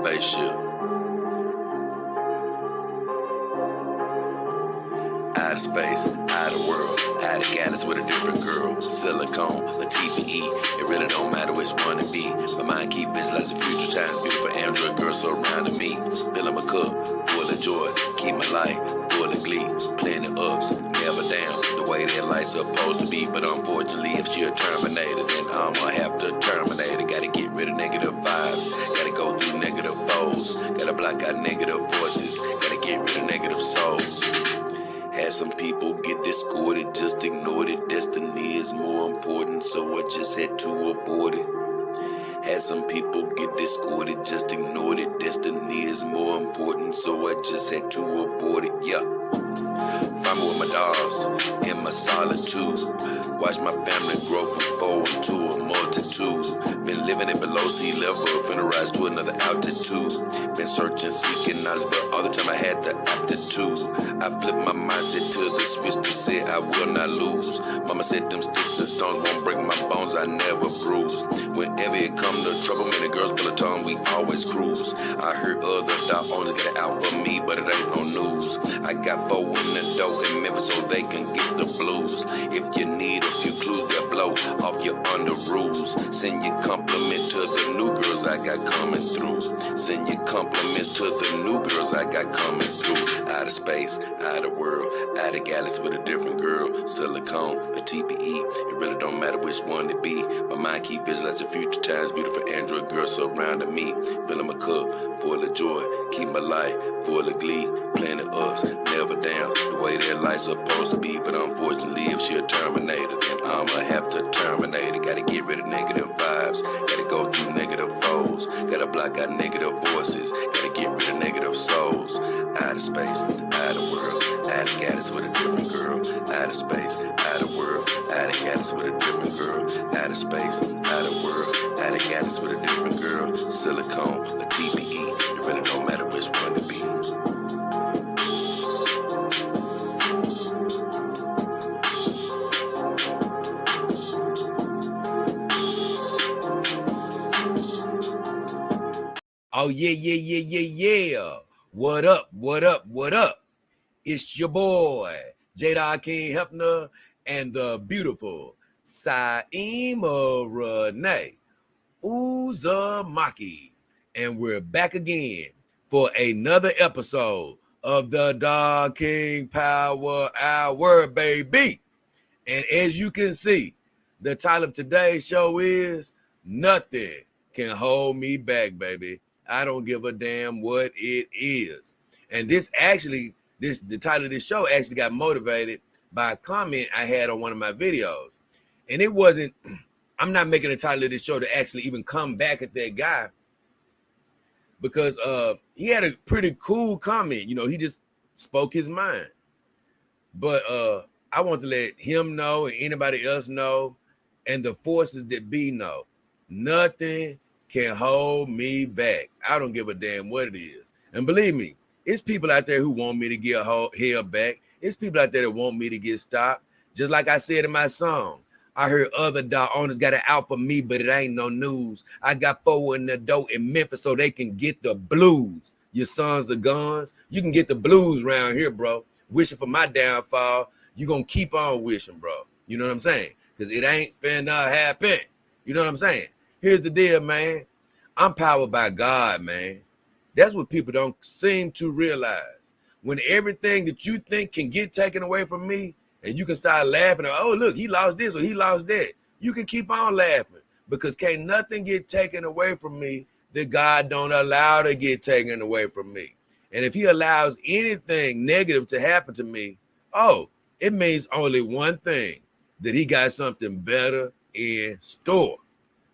spaceship. Out of space, out of world, out of galaxy with a different girl. Silicone, a TPE, it really don't matter which one it be. My mind keep visualizing future times, beautiful Android girls surrounding me. Filling my cup, full of joy, keep my life full of glee. Plenty ups, never down, the way that life's supposed to be. But unfortunately, if she a terminator, then I'ma have to terminate her. Gotta get rid of negative vibes, gotta go through negative foes, gotta block out negative voices, gotta get rid of negative souls. Had some people get discorded, just ignored it. Destiny is more important, so I just had to abort it. Had some people get discorded, just ignored it. Destiny is more important, so I just had to abort it. Yeah. Find me with my dogs in my solitude. Watch my family grow from 4 into a multitude. Been living it below sea level, finna rise to another altitude. Been searching, seeking knowledge, but all the time I had the aptitude. I flipped my mindset to the switch to say I will not lose. Mama said them sticks and stones won't break my bones, I never bruise. Whenever it come to trouble, many girls pull a tongue, we always cruise. I heard other dog owners get it out for me, but it ain't no news. I got 4 in the dough in Memphis so they can get the blues. If you need a few clues, they'll blow off your under rules. Send your compliment to the new girls I got coming through. Send your compliments to the new girls I got coming through. Out of space, out of world, out of galaxy with a different girl. Silicone, a TPE, it really don't matter which one it be. My mind keep visualizing future times, beautiful Android girls surrounding me. Filling my cup, full of joy, keep my life full of glee. Plenty ups, never down, the way that life's supposed to be. But unfortunately, if she a terminator, then I'ma have to terminate her. Gotta get rid of negative vibes, gotta go through negative foes, gotta block out negative voices, gotta get rid of negative souls. Out of space, out of world, out of galaxy with a different girl. Out of space, out of world, out of galaxy with a different girl. Out of space, out of world, out of galaxy with a different girl. Silicone, a TPE, it really don't matter which one it be. Oh, yeah. What up, what up, what up? It's your boy, JayDollKingHefner, and the beautiful Saima Renee Uzumaki. And we're back again for another episode of the Dog King Power Hour, baby. And as you can see, the title of today's show is Nothing Can Hold Me Back, baby. I don't give a damn what it is. And the title of this show actually got motivated by a comment I had on one of my videos. And it wasn't, I'm not making the title of this show to actually even come back at that guy, because he had a pretty cool comment. You know, he just spoke his mind. But I want to let him know and anybody else know, and the forces that be know, nothing can hold me back. I don't give a damn what it is. And believe me, it's people out there who want me to get held back. It's people out there that want me to get stopped. Just like I said in my song, I heard other dog owners got it out for me, but it ain't no news. I got 4 in the dough in Memphis so they can get the blues. Your sons are guns. You can get the blues around here, bro. Wishing for my downfall. You gonna keep on wishing, bro. You know what I'm saying? Because it ain't finna happen. You know what I'm saying? Here's the deal, man. I'm powered by God, man. That's what people don't seem to realize. When everything that you think can get taken away from me, and you can start laughing, oh, look, he lost this or he lost that. You can keep on laughing, because can't nothing get taken away from me that God don't allow to get taken away from me. And if he allows anything negative to happen to me, oh, it means only one thing, that he got something better in store.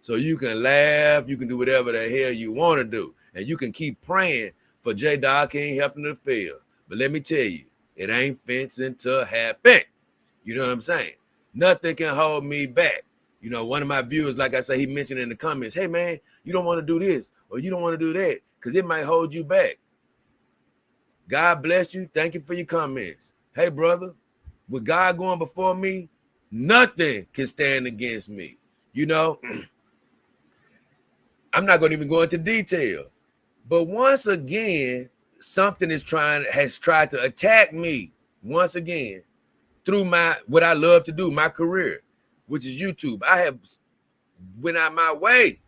So you can laugh, you can do whatever the hell you want to do, and you can keep praying for JayDollKingHefner to fail. But let me tell you, it ain't fencing to happen. You know what I'm saying? Nothing can hold me back. You know, one of my viewers, like I say, he mentioned in the comments, hey man, you don't want to do this or you don't want to do that because it might hold you back. God bless you. Thank you for your comments. Hey brother, with God going before me, nothing can stand against me. You know, I'm not going to even go into detail, But once again, something has tried to attack me once again through what I love to do, my career, which is YouTube. I have went out my way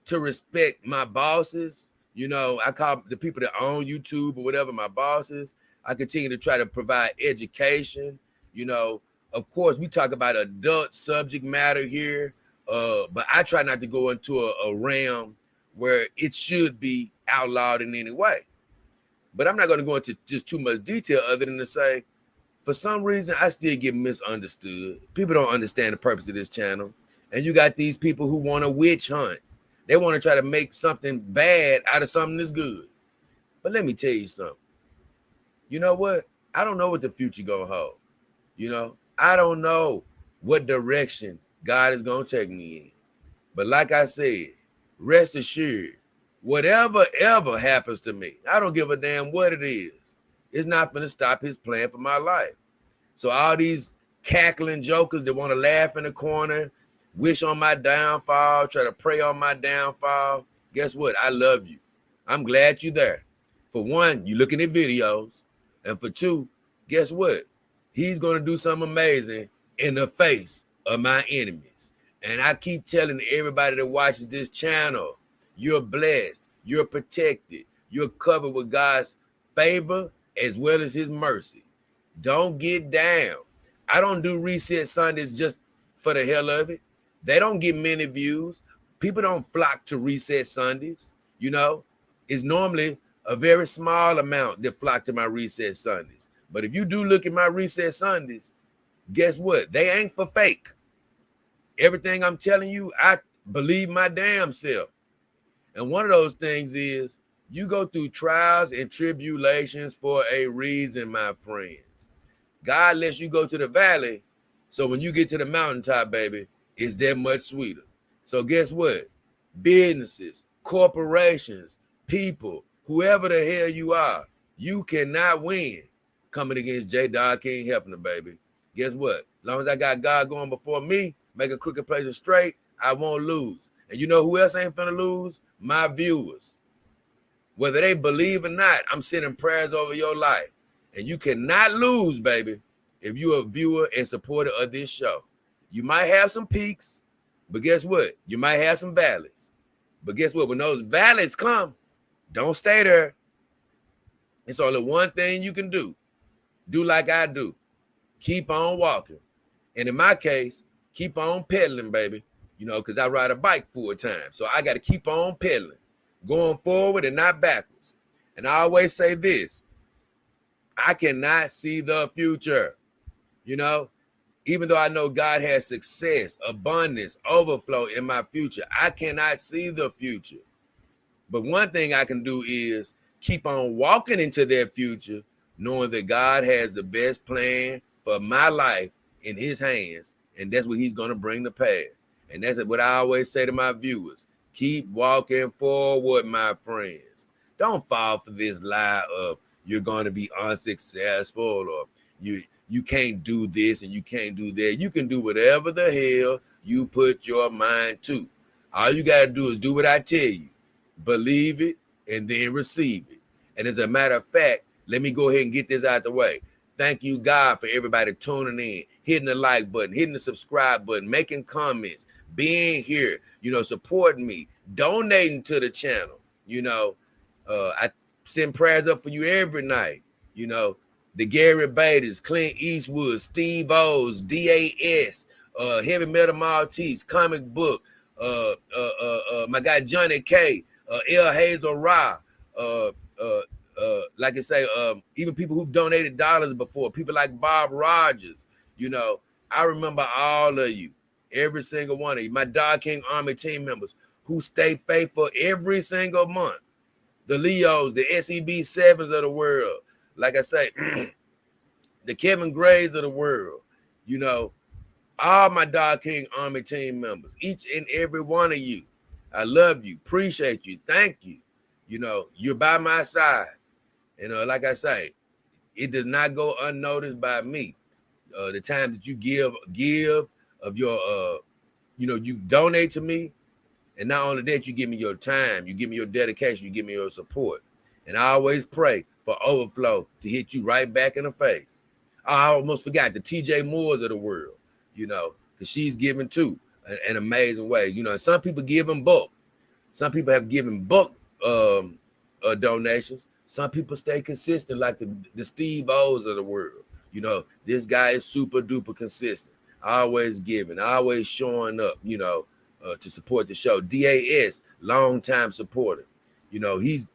to respect my bosses. You know, I call the people that own YouTube or whatever my bosses. I continue to try to provide education. You know, of course, we talk about adult subject matter here, but I try not to go into a realm where it should be outlawed in any way. But I'm not going to go into just too much detail other than to say, for some reason, I still get misunderstood. People don't understand the purpose of this channel. And you got these people who want to witch hunt. They want to try to make something bad out of something that's good. But let me tell you something. You know what? I don't know what the future gonna hold. You know, I don't know what direction God is gonna take me in. But like I said, rest assured, whatever ever happens to me, I don't give a damn what it is. It's not gonna stop his plan for my life. So all these cackling jokers that want to laugh in the corner, wish on my downfall, try to pray on my downfall, guess what? I love you. I'm glad you're there. For one, you're looking at videos. And for two, guess what? He's going to do something amazing in the face of my enemies. And I keep telling everybody that watches this channel, you're blessed, you're protected, you're covered with God's favor as well as his mercy. Don't get down. I don't do Reset Sundays just for the hell of it. They don't get many views. People don't flock to Reset Sundays. You know, it's normally a very small amount that flock to my Reset Sundays. But if you do look at my Reset Sundays, guess what? They ain't for fake. Everything I'm telling you, I believe my damn self. And one of those things is you go through trials and tribulations for a reason, my friends. God lets you go to the valley, so when you get to the mountaintop, baby, it's that much sweeter. So guess what? Businesses, corporations, people, whoever the hell you are, you cannot win coming against JayDollKingHefner, baby. Guess what? As long as I got God going before me, make a crooked place straight, I won't lose. And you know who else ain't finna lose? My viewers. Whether they believe or not, I'm sending prayers over your life. And you cannot lose, baby, if you're a viewer and supporter of this show. You might have some peaks, but guess what? You might have some valleys. But guess what? When those valleys come, don't stay there. It's only one thing you can do. Do like I do. Keep on walking. And in my case, keep on pedaling, baby. You know, because I ride a bike full time. So I got to keep on pedaling, going forward and not backwards. And I always say this. I cannot see the future, you know, even though I know God has success, abundance, overflow in my future. I cannot see the future. But one thing I can do is keep on walking into that future, knowing that God has the best plan for my life in his hands. And that's what he's going to bring to pass. And that's what I always say to my viewers. Keep walking forward, my friends. Don't fall for this lie of you're going to be unsuccessful or you can't do this and you can't do that. You can do whatever the hell you put your mind to. All you got to do is do what I tell you. Believe it and then receive it. And as a matter of fact, let me go ahead and get this out the way. Thank you, God, for everybody tuning in, hitting the like button, hitting the subscribe button, making comments, being here, you know, supporting me, donating to the channel. You know, I send prayers up for you every night. You know, the Gary Baders, Clint Eastwood, Steve O's, DAS, Heavy Metal Maltese, Comic Book, my guy Johnny K, L. Hazel Ra, like I say, even people who've donated dollars before, people like Bob Rogers, you know, I remember all of you, every single one of you, my Dog King Army team members who stay faithful every single month, the Leos, the SEB sevens of the world, like I say, the Kevin Grays of the world, you know, all my Dog King Army team members, each and every one of you, I love you, appreciate you, thank you. You know, you're by my side. And like I say, it does not go unnoticed by me. The time that you give of your, you know, you donate to me, And not only that, you give me your time, you give me your dedication, you give me your support. And I always pray for overflow to hit you right back in the face. I almost forgot the TJ Moores of the world, because she's giving too in amazing ways. And some people give in bulk. Some people have given bulk donations. Some people stay consistent, like the Steve O's of the world. This guy is super duper consistent, always giving, always showing up, to support the show. DAS, longtime supporter. He's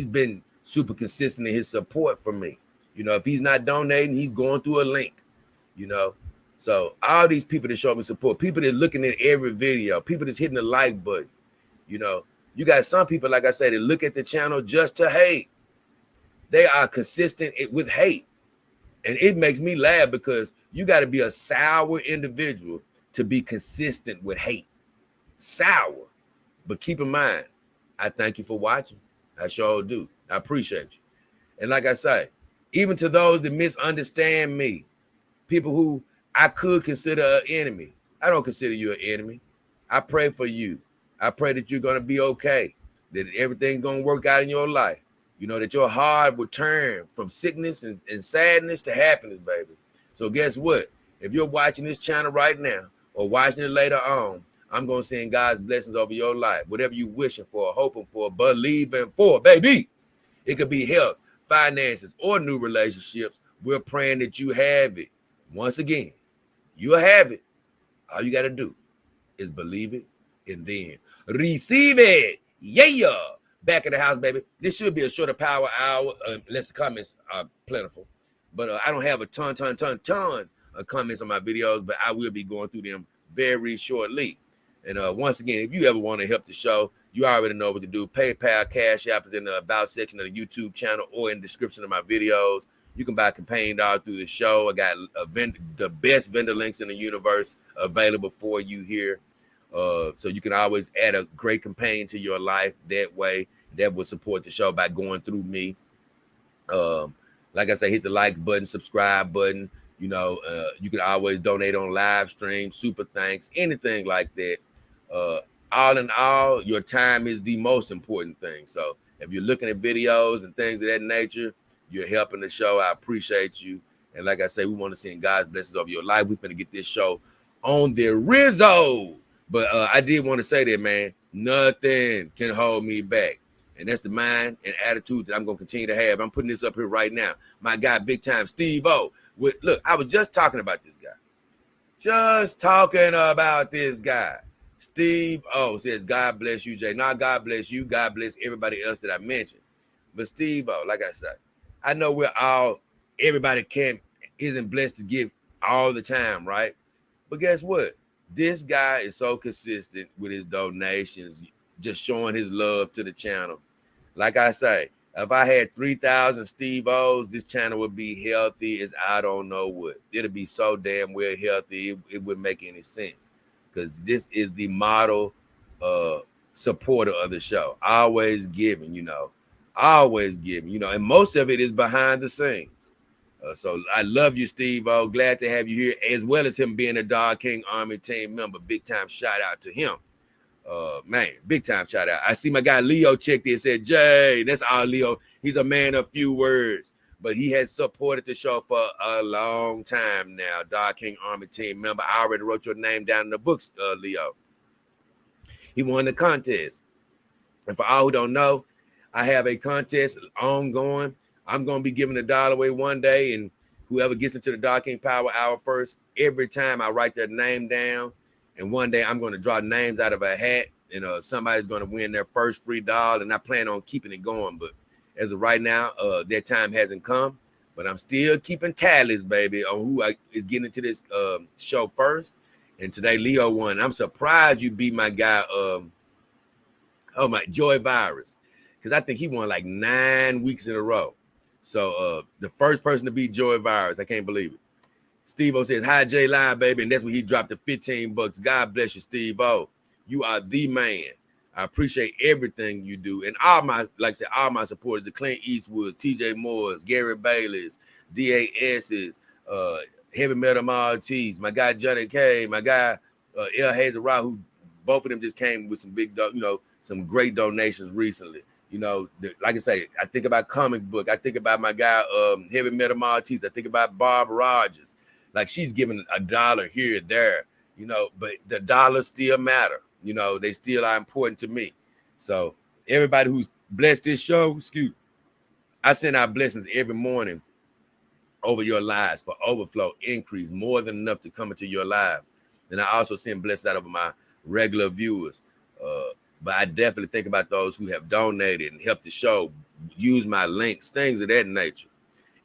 been super consistent in his support for me. If he's not donating, he's going through a link. So all these people that show me support, people that looking at every video, people that's hitting the like button. You got some people, like I said, that look at the channel just to hate. They are consistent with hate. And it makes me laugh because you got to be a sour individual to be consistent with hate. Sour. But keep in mind, I thank you for watching. I sure do. I appreciate you. And like I say, even to those that misunderstand me, people who I could consider an enemy, I don't consider you an enemy. I pray for you. I pray that you're going to be okay, that everything's going to work out in your life. That your heart will turn from sickness and sadness to happiness, baby. So guess what? If you're watching this channel right now or watching it later on, I'm going to send God's blessings over your life. Whatever you're wishing for, hoping for, believing for, baby. It could be health, finances, or new relationships. We're praying that you have it. Once again, you'll have it. All you got to do is believe it and then receive it. Yeah. Back in the house, baby. This should be a shorter power hour, unless the comments are plentiful. But I don't have a ton of comments on my videos, but I will be going through them very shortly. And once again, if you ever want to help the show, you already know what to do. PayPal, CashApp is in the About section of the YouTube channel or in the description of my videos. You can buy a campaign dollar through the show. I got the best vendor links in the universe available for you here. So you can always add a great campaign to your life that way. That will support the show by going through me. Like I say, hit the like button, subscribe button. You can always donate on live stream, super thanks, anything like that. All in all, your time is the most important thing. So if you're looking at videos and things of that nature, you're helping the show. I appreciate you. And like I say, we want to send God's blessings over your life. We're going to get this show on the Rizzo. But I did want to say that, man, nothing can hold me back. And that's the mind and attitude that I'm going to continue to have. I'm putting this up here right now. My guy, big time, Steve O. Look, I was just talking about this guy. Steve O says, God bless you, Jay. Not God bless you. God bless everybody else that I mentioned. But Steve O, like I said, I know everybody isn't blessed to give all the time, right? But guess what? This guy is so consistent with his donations, just showing his love to the channel. Like I say, if I had 3,000 Steve O's, this channel would be healthy as I don't know what. It'll be so damn well healthy, it wouldn't make any sense. Because this is the model supporter of the show. Always giving, always giving, and most of it is behind the scenes. So I love you, Steve O. Glad to have you here, as well as him being a Dog King Army team member. Big time shout out to him. Man, big time shout out. I see my guy Leo checked in and said, Jay, that's all Leo. He's a man of few words, but he has supported the show for a long time now. Dog King Army team member. I already wrote your name down in the books, Leo. He won the contest. And for all who don't know, I have a contest ongoing. I'm going to be giving $1 away one day, and whoever gets into the Dog King Power Hour first, every time I write their name down, and one day I'm going to draw names out of a hat, and somebody's going to win their first free doll, and I plan on keeping it going. But as of right now, that time hasn't come, but I'm still keeping tallies, baby, on who is getting into this show first. And today, Leo won. I'm surprised you beat my guy, Joy Virus, because I think he won like 9 weeks in a row. So the first person to beat Joy Virus, I can't believe it. Steve-O says, hi, J Live, baby. And that's when he dropped the $15. God bless you, Steve-O. You are the man. I appreciate everything you do. And all my supporters, the Clint Eastwoods, TJ Moores, Gary Bailey's, DAS's, Heavy Metal Maltese, my guy Johnny K, my guy El Hazel Ra, who both of them just came with some big, some great donations recently. Like I say, I think about comic book. I think about my guy, Heavy Metal Maltese. I think about Bob Rogers. Like she's giving $1 here and there, but the dollars still matter. They still are important to me. So everybody who's blessed this show, I send out blessings every morning over your lives for overflow, increase, more than enough to come into your life. And I also send blessings out over my regular viewers. But I definitely think about those who have donated and helped the show, use my links, things of that nature.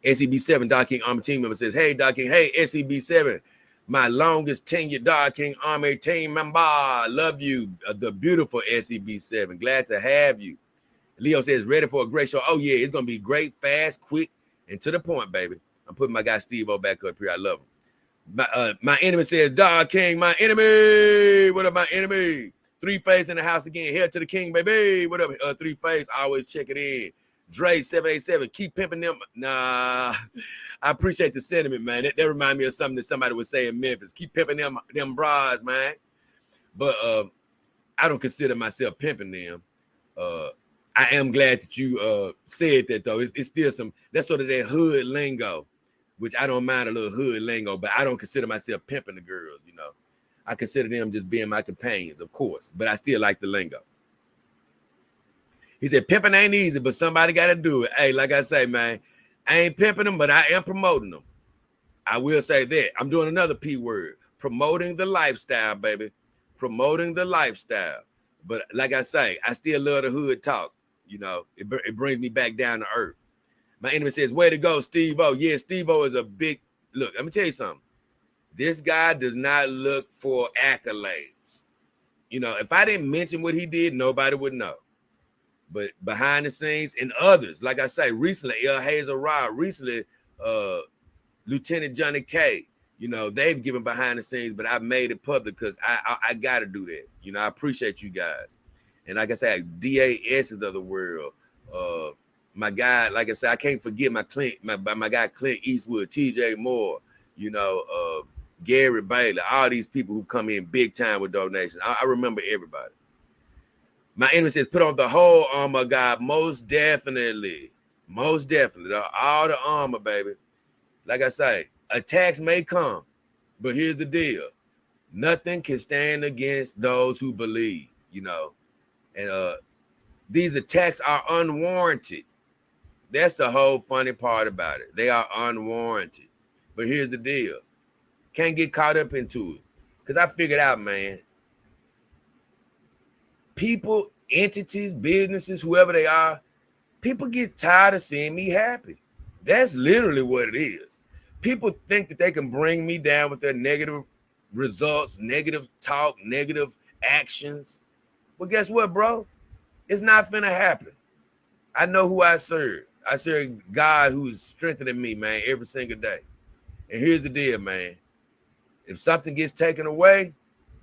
SEB7 Dog King Army team member says, hey, Dog King, hey, SEB7, my longest tenured Dog King Army team member. Love you, the beautiful SEB7. Glad to have you. Leo says, ready for a great show. Oh, yeah, it's going to be great, fast, quick, and to the point, baby. I'm putting my guy Steve-O back up here. I love him. My enemy says, Dog King, my enemy. What up, my enemy? Three Face in the house again. Hail to the king, baby. What up, Three Face? Always check it in. Dre 787. Keep pimping them. Nah, I appreciate the sentiment, man. That reminds me of something that somebody would say in Memphis. Keep pimping them bras, man. But I don't consider myself pimping them. I am glad that you said that though. It's still that's sort of that hood lingo, which I don't mind a little hood lingo, but I don't consider myself pimping the girls, I consider them just being my companions, of course, but I still like the lingo. He said, pimping ain't easy, but somebody got to do it. Hey, like I say, man, I ain't pimping them, but I am promoting them. I will say that. I'm doing another P word, promoting the lifestyle, baby. Promoting the lifestyle. But like I say, I still love the hood talk. It brings me back down to earth. My enemy says, way to go, Steve-O. Yeah, Steve-O is a big, look, let me tell you something. This guy does not look for accolades. If I didn't mention what he did, nobody would know. But behind the scenes and others, like I say, recently, El Hazel Rod, recently, Lieutenant Johnny K, they've given behind the scenes, but I've made it public because I got to do that. I appreciate you guys. And like I said, DASs of the world, my guy, like I said, I can't forget my guy Clint Eastwood, TJ Moore, Gary Baylor, all these people who come in big time with donations. I remember everybody. My enemy says, put on the whole armor, God. Most definitely. All the armor, baby. Like I say, attacks may come, but here's the deal. Nothing can stand against those who believe, And these attacks are unwarranted. That's the whole funny part about it. They are unwarranted. But here's the deal. Can't get caught up into it. Because I figured out, man, people, entities, businesses, whoever they are, people get tired of seeing me happy. That's literally what it is. People think that they can bring me down with their negative results, negative talk, negative actions. But guess what, bro? It's not finna happen. I know who I serve. I serve God who is strengthening me, man, every single day. And here's the deal, man. If something gets taken away,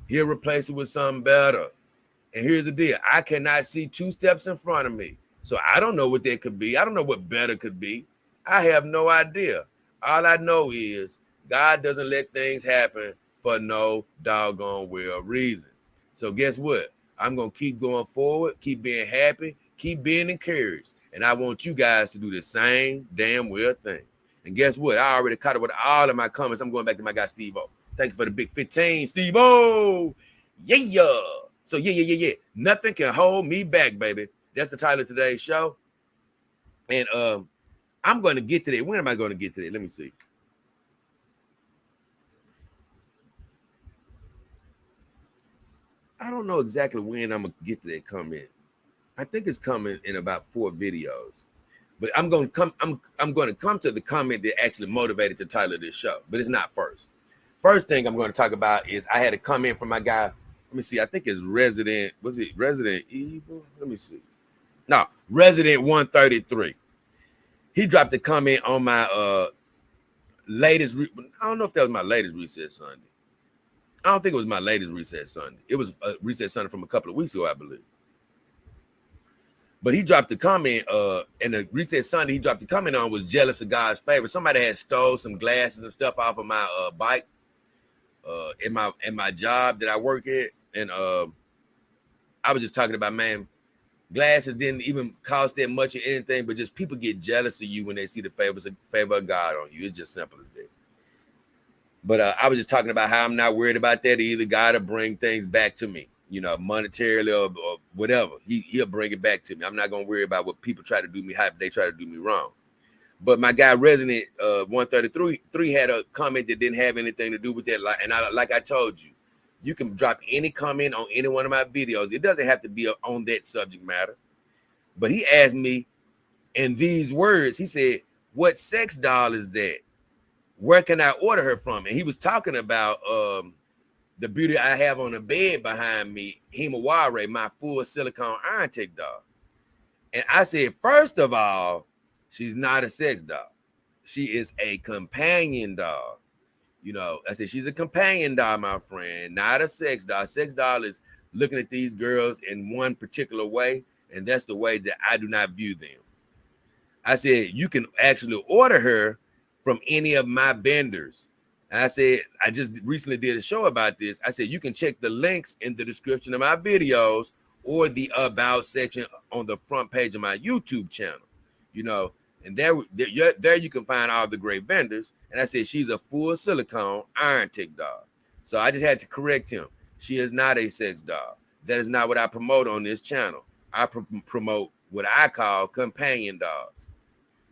he'll replace it with something better. And here's the deal. I cannot see 2 steps in front of me. So I don't know what that could be. I don't know what better could be. I have no idea. All I know is God doesn't let things happen for no doggone well reason. So guess what? I'm going to keep going forward, keep being happy, keep being encouraged. And I want you guys to do the same damn well thing. And guess what? I already caught up with all of my comments. I'm going back to my guy, Steve-O. Thank you for the big 15, Steve-O. Yeah. So yeah. Nothing can hold me back, baby. That's the title of today's show. And I'm going to get to that. When am I going to get to that? Let me see. I don't know exactly when I'm going to get to that comment. I think it's coming in about 4 videos. But I'm going to come to the comment that actually motivated the title of this show. But it's not first. First thing I'm going to talk about is I had a comment from my guy. Let me see. I think it's Resident. Was it Resident Evil? Let me see. No, Resident 133. He dropped a comment on my latest. I don't know if that was my latest Reset Sunday. I don't think it was my latest Reset Sunday. It was a Reset Sunday from a couple of weeks ago, I believe. But he dropped a comment, and the Reset Sunday he dropped the comment on was jealous of God's favor. Somebody had stole some glasses and stuff off of my bike in my job that I work at. And I was just talking about, man, glasses didn't even cost that much or anything, but just people get jealous of you when they see the favor of God on you. It's just simple as that. But I was just talking about how I'm not worried about that. Either God will bring things back to me, monetarily or whatever. He'll bring it back to me. I'm not going to worry about what people try to do me, how they try to do me wrong. But my guy Resident 133 had a comment that didn't have anything to do with that. And like I told you, you can drop any comment on any one of my videos. It doesn't have to be on that subject matter. But he asked me in these words, he said, what sex doll is that? Where can I order her from? And he was talking about the beauty I have on the bed behind me, Himawari, my full silicone iron tech doll. And I said, first of all, she's not a sex doll. She is a companion doll. I said, she's a companion doll, my friend, not a sex doll. Sex doll is looking at these girls in one particular way, and that's the way that I do not view them. I said, you can actually order her from any of my vendors. And I said, I just recently did a show about this. I said, you can check the links in the description of my videos or the about section on the front page of my YouTube channel, and there you can find all the great vendors. And I said, she's a full silicone iron tech doll. So I just had to correct him. She is not a sex doll. That is not what I promote on this channel. I promote what I call companion dolls.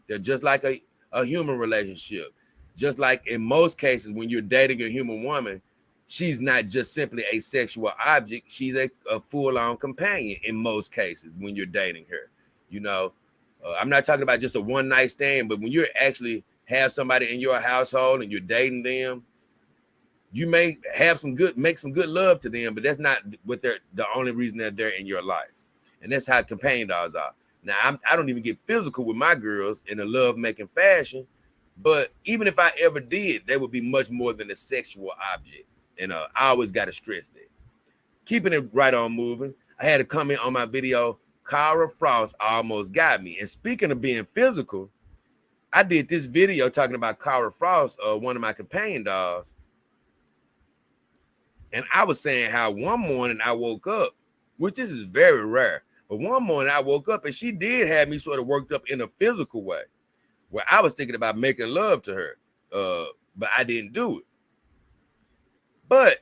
They're just like a human relationship. Just like in most cases, when you're dating a human woman, she's not just simply a sexual object. She's a full-on companion in most cases when you're dating her. I'm not talking about just a one-night stand, but when you actually have somebody in your household and you're dating them, you may have make some good love to them, but that's not what the only reason that they're in your life. And that's how companion dolls are. Now, I don't even get physical with my girls in a love-making fashion, but even if I ever did, they would be much more than a sexual object. And I always got to stress that. Keeping it right on moving, I had a comment on my video, Cara Frost almost got me. And speaking of being physical, I did this video talking about Cara Frost, one of my companion dolls. And I was saying how one morning I woke up, which this is very rare, but one morning I woke up and she did have me sort of worked up in a physical way where I was thinking about making love to her, but I didn't do it. But,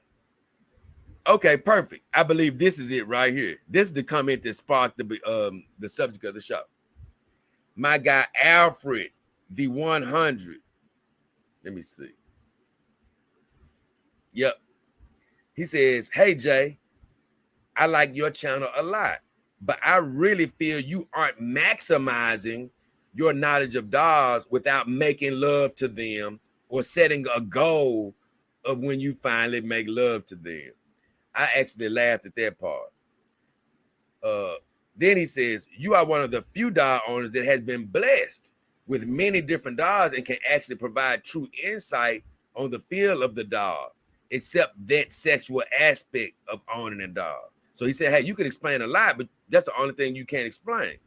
okay, perfect. I believe this is it right here. This is the comment that sparked the subject of the show. My guy, Alfred, the 100. Let me see. Yep. He says, hey, Jay, I like your channel a lot, but I really feel you aren't maximizing your knowledge of dolls without making love to them or setting a goal of when you finally make love to them. I actually laughed at that part. Then he says, you are one of the few doll owners that has been blessed with many different dolls and can actually provide true insight on the feel of the doll, except that sexual aspect of owning a doll. So he said, hey, you can explain a lot, but that's the only thing you can't explain.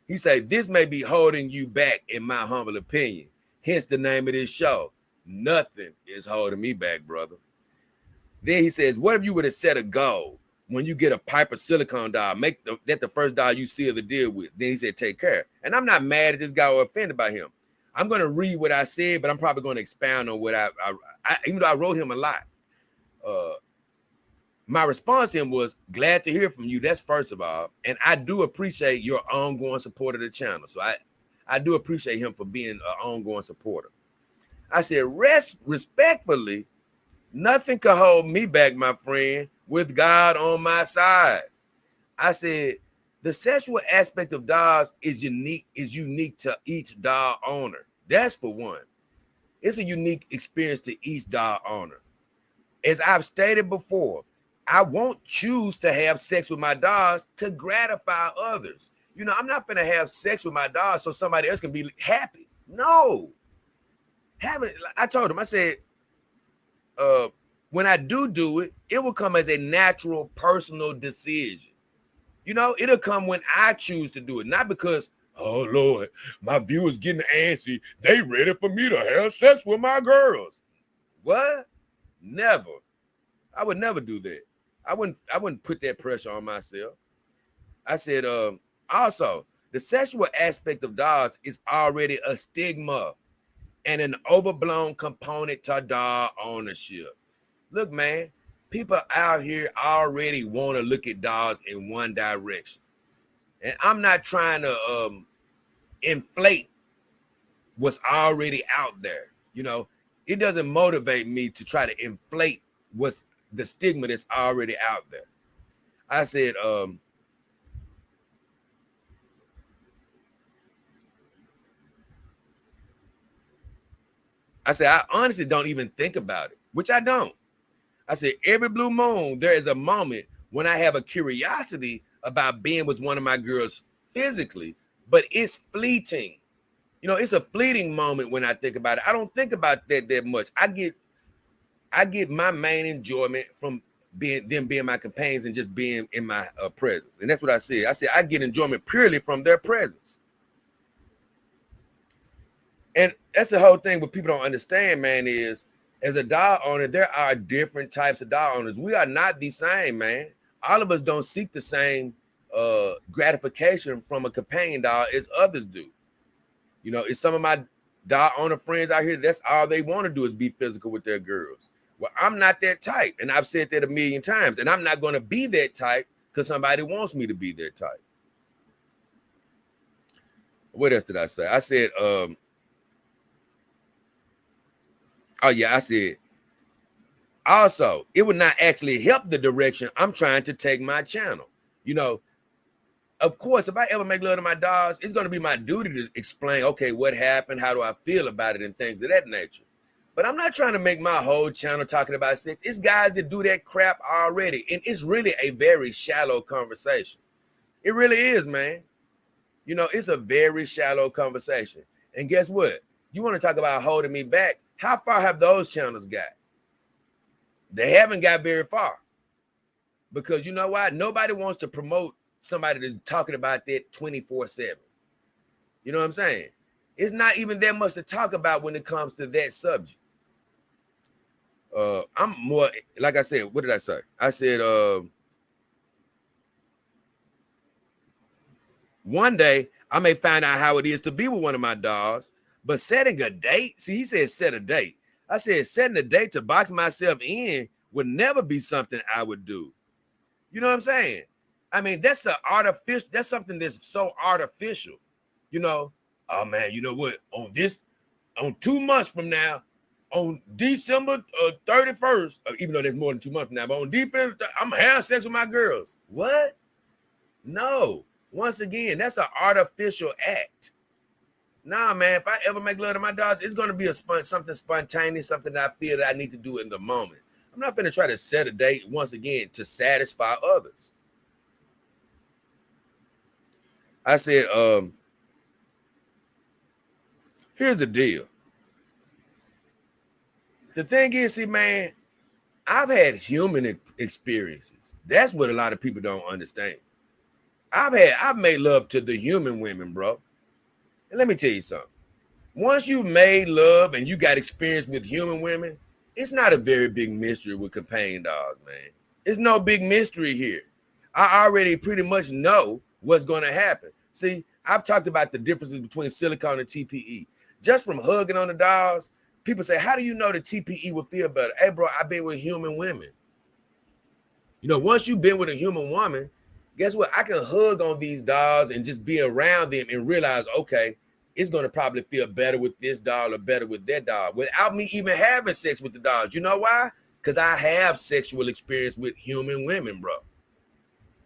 He said, this may be holding you back, in my humble opinion. Hence the name of this show. Nothing is holding me back, brother. Then he says, what if you were to set a goal when you get a Piper silicone doll, make that the first doll you seal the deal with? Then he said, take care. And I'm not mad at this guy or offended by him. I'm going to read what I said, but I'm probably going to expound on what I even though I wrote him a lot. My response to him was, glad to hear from you. That's first of all. And I do appreciate your ongoing support of the channel. So I do appreciate him for being an ongoing supporter. I said, respectfully, nothing could hold me back, my friend, with God on my side. I said, the sexual aspect of dolls is unique to each doll owner. That's for one. It's a unique experience to each doll owner. As I've stated before, I won't choose to have sex with my dolls to gratify others. I'm not going to have sex with my dolls so somebody else can be happy. No. I told him, I said, when I do it, it will come as a natural personal decision. It'll come when I choose to do it, not because, oh Lord, my viewers getting antsy. They ready for me to have sex with my girls. What? Never. I would never do that. I wouldn't put that pressure on myself. I said, also, the sexual aspect of dolls is already a stigma and an overblown component to doll ownership. Look, man, people out here already want to look at dolls in one direction. And I'm not trying to inflate what's already out there. You know, it doesn't motivate me to try to inflate what's the stigma that's already out there. I said, I honestly don't even think about it, which I don't. I said, every blue moon, there is a moment when I have a curiosity about being with one of my girls physically, but it's fleeting. You know, it's a fleeting moment when I think about it. I don't think about that much. I get my main enjoyment from being my companions and just being in my presence. And that's what I said. I said, I get enjoyment purely from their presence. And that's the whole thing. What people don't understand, man, is as a doll owner, there are different types of doll owners. We are not the same, man. All of us don't seek the same gratification from a companion doll as others do. You know, it's some of my doll owner friends out here, that's all they want to do is be physical with their girls. Well, I'm not that type. And I've said that a million times. And I'm not going to be that type because somebody wants me to be their type. What else did I say? I said, I said, also, it would not actually help the direction I'm trying to take my channel. You know, of course, if I ever make love to my dogs, it's going to be my duty to explain, okay, what happened? How do I feel about it? And things of that nature. But I'm not trying to make my whole channel talking about sex. It's guys that do that crap already. And it's really a very shallow conversation. It really is, man. You know, it's a very shallow conversation. And guess what? You want to talk about holding me back? How far have those channels got? They haven't got very far. Because you know why? Nobody wants to promote somebody that's talking about that 24/7. You know what I'm saying? It's not even that much to talk about when it comes to that subject. I'm more, like I said, what did I say? I said, one day I may find out how it is to be with one of my dogs, but setting a date, see, he said set a date. I said setting a date to box myself in would never be something I would do. You know what I'm saying? I mean, that's something that's so artificial. You know, oh man, you know what? On 2 months from now, on December 31st, even though there's more than 2 months from now, but on December, I'm having sex with my girls. What? No. Once again, that's an artificial act. Nah, man, if I ever make love to my dogs, it's going to be something spontaneous, something that I feel that I need to do in the moment. I'm not going to try to set a date once again to satisfy others. I said, here's the deal. The thing is, see, man, I've had human experiences. That's what a lot of people don't understand. I've made love to the human women, bro. And let me tell you something. Once you've made love and you got experience with human women, it's not a very big mystery with companion dogs, man. It's no big mystery here. I already pretty much know what's going to happen. See, I've talked about the differences between silicone and TPE. Just from hugging on the dogs, people say, how do you know the TPE will feel better? Hey, bro, I've been with human women. You know, once you've been with a human woman, guess what? I can hug on these dogs and just be around them and realize, okay, it's going to probably feel better with this dog or better with that dog without me even having sex with the dogs. You know why? Because I have sexual experience with human women, bro.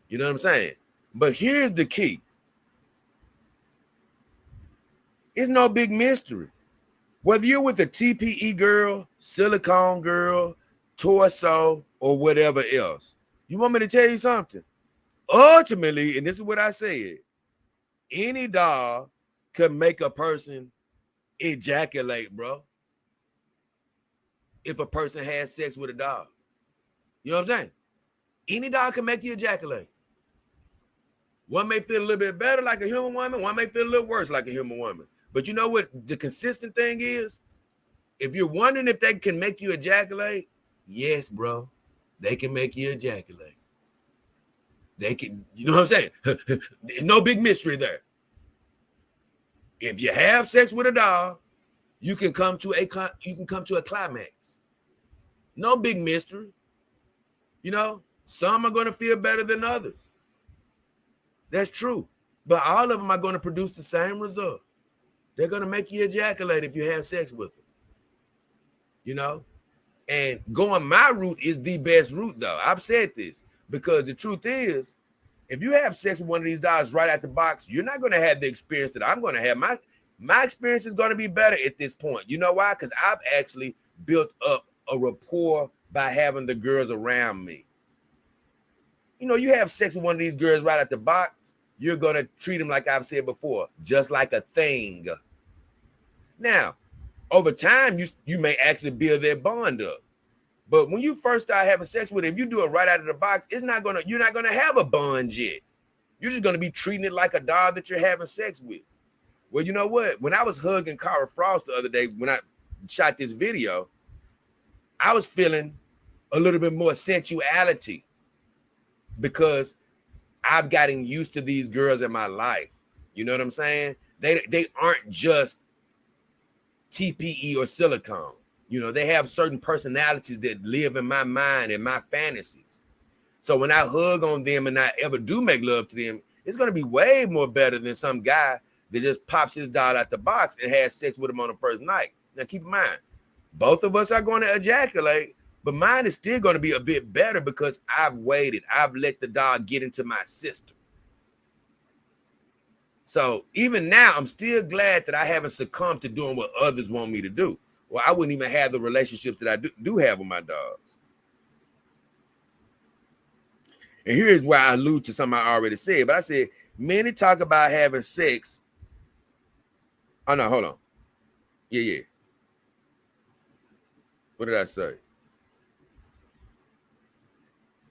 You know what I'm saying? But here's the key. It's no big mystery. Whether you're with a TPE girl, silicone girl, torso, or whatever else, you want me to tell you something? Ultimately, and this is what I said, any dog can make a person ejaculate, bro. If a person has sex with a dog. You know what I'm saying? Any dog can make you ejaculate. One may feel a little bit better like a human woman. One may feel a little worse like a human woman. But you know what the consistent thing is? If you're wondering if they can make you ejaculate, yes, bro. They can make you ejaculate. They can, you know what I'm saying? There's no big mystery there. If you have sex with a doll, you can come to a climax. No big mystery. You know, some are going to feel better than others. That's true. But all of them are going to produce the same result. They're going to make you ejaculate if you have sex with them. You know? And going my route is the best route, though. I've said this because the truth is, if you have sex with one of these dolls right out the box, you're not going to have the experience that I'm going to have. My experience is going to be better at this point. You know why? Because I've actually built up a rapport by having the girls around me. You know, you have sex with one of these girls right out the box, you're going to treat them, like I've said before, just like a thing. Now, over time, you may actually build that bond up. But when you first start having sex with it, if you do it right out of the box, you're not gonna have a bond yet. You're just gonna be treating it like a doll that you're having sex with. Well, you know what? When I was hugging Cara Frost the other day, when I shot this video, I was feeling a little bit more sensuality because I've gotten used to these girls in my life. You know what I'm saying? They aren't just TPE or silicone. You know, they have certain personalities that live in my mind and my fantasies. So when I hug on them and I ever do make love to them, it's going to be way more better than some guy that just pops his doll out the box and has sex with him on the first night. Now, keep in mind, both of us are going to ejaculate, but mine is still going to be a bit better because I've waited. I've let the doll get into my system. So even now, I'm still glad that I haven't succumbed to doing what others want me to do. Well, I wouldn't even have the relationships that I do have with my dogs. And here's where I allude to something I already said. But I said, many talk about having sex. Oh, no, hold on. Yeah. What did I say?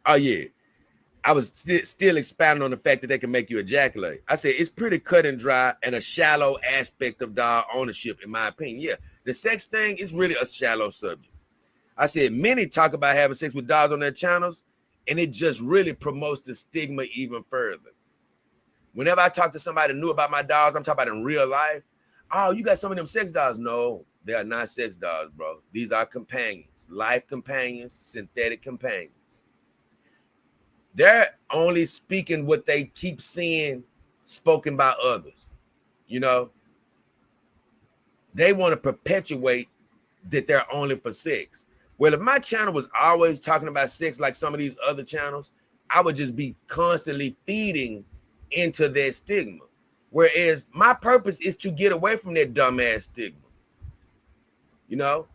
Oh, yeah. I was still expounding on the fact that they can make you ejaculate. I said, it's pretty cut and dry and a shallow aspect of dog ownership, in my opinion. Yeah, the sex thing is really a shallow subject. I said, many talk about having sex with dogs on their channels, and it just really promotes the stigma even further. Whenever I talk to somebody new about my dogs, I'm talking about in real life. Oh, you got some of them sex dogs? No, they are not sex dogs, bro. These are companions, life companions, synthetic companions. They're only speaking what they keep seeing spoken by others. You know, they want to perpetuate that they're only for sex. Well, if my channel was always talking about sex like some of these other channels, I would just be constantly feeding into that stigma. Whereas my purpose is to get away from that dumbass stigma. You know,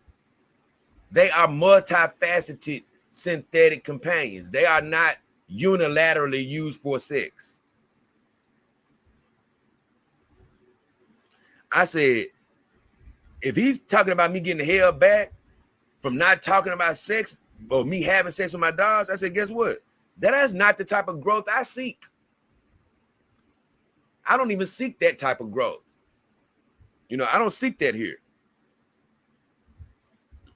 they are multifaceted synthetic companions. They are not unilaterally used for sex. I said, if he's talking about me getting held back from not talking about sex or me having sex with my dogs, I said, guess what? That is not the type of growth I seek. I don't even seek that type of growth. You know, I don't seek that here.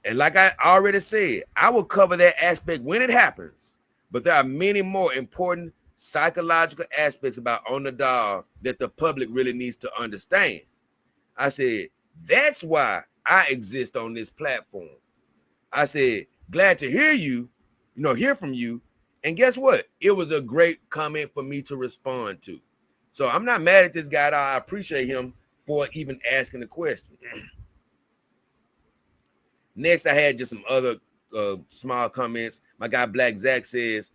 And like I already said, I will cover that aspect when it happens. But there are many more important psychological aspects about On the Dog that the public really needs to understand. I said, that's why I exist on this platform. I said, glad to hear from you. And guess what? It was a great comment for me to respond to. So I'm not mad at this guy. I appreciate him for even asking the question. Next, I had just some other small comments. My guy Black Zach says,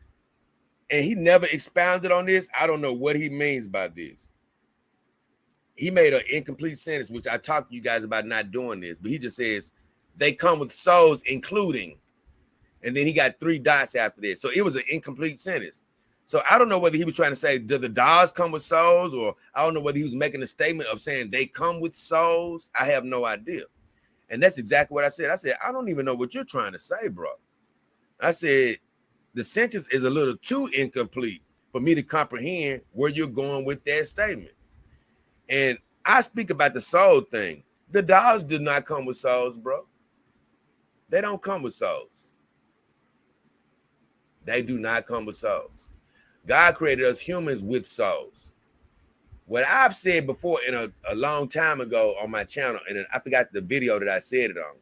and he never expounded on this. I don't know what he means by this. He made an incomplete sentence, which I talked to you guys about not doing this, but he just says, they come with souls, including, and then he got 3 dots after this. So it was an incomplete sentence. So I don't know whether he was trying to say, do the dogs come with souls? Or I don't know whether he was making a statement of saying they come with souls. I have no idea. And that's exactly what I said. I said, I don't even know what you're trying to say, bro. I said, the sentence is a little too incomplete for me to comprehend where you're going with that statement. And I speak about the soul thing. The dogs do not come with souls, bro. They don't come with souls. They do not come with souls. God created us humans with souls. What I've said before in a long time ago on my channel, and I forgot the video that I said it on,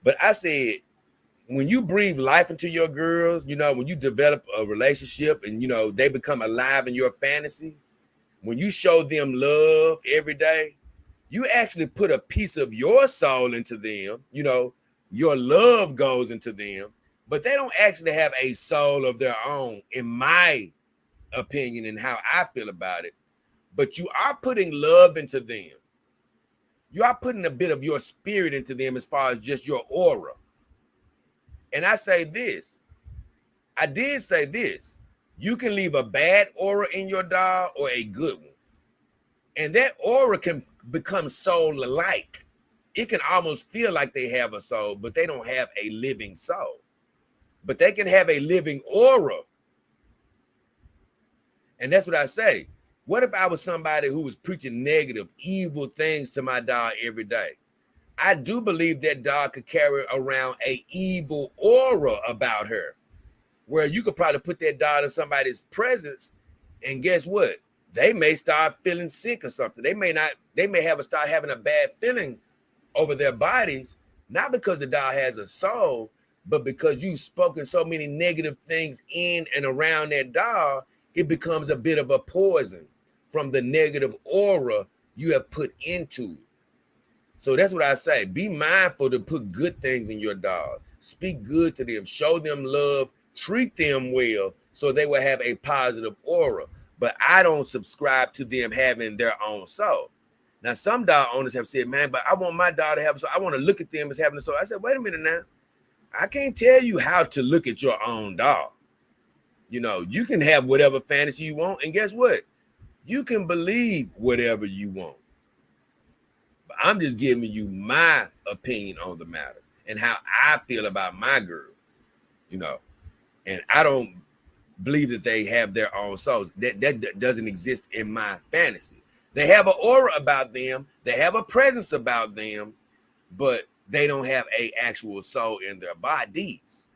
but I said, when you breathe life into your girls, you know, when you develop a relationship and, you know, they become alive in your fantasy, when you show them love every day, you actually put a piece of your soul into them. You know, your love goes into them, but they don't actually have a soul of their own, in my opinion, and how I feel about it. But you are putting love into them. You are putting a bit of your spirit into them as far as just your aura. And I say this, I did say this, you can leave a bad aura in your dog or a good one. And that aura can become soul-like. It can almost feel like they have a soul, but they don't have a living soul. But they can have a living aura. And that's what I say. What if I was somebody who was preaching negative, evil things to my dog every day? I do believe that dog could carry around a evil aura about her, where you could probably put that dog in somebody's presence, and guess what? They may start feeling sick or something. They may start having a bad feeling over their bodies, not because the dog has a soul, but because you've spoken so many negative things in and around that dog, it becomes a bit of a poison from the negative aura you have put into it. So that's what I say. Be mindful to put good things in your dog. Speak good to them. Show them love. Treat them well so they will have a positive aura. But I don't subscribe to them having their own soul. Now, some dog owners have said, man, but I want my dog to have a soul. I want to look at them as having a soul. I said, wait a minute now. I can't tell you how to look at your own dog. You know, you can have whatever fantasy you want. And guess what? You can believe whatever you want. But I'm just giving you my opinion on the matter and how I feel about my girls, you know. And I don't believe that they have their own souls. That doesn't exist in my fantasy. They have an aura about them. They have a presence about them, but they don't have an actual soul in their bodies.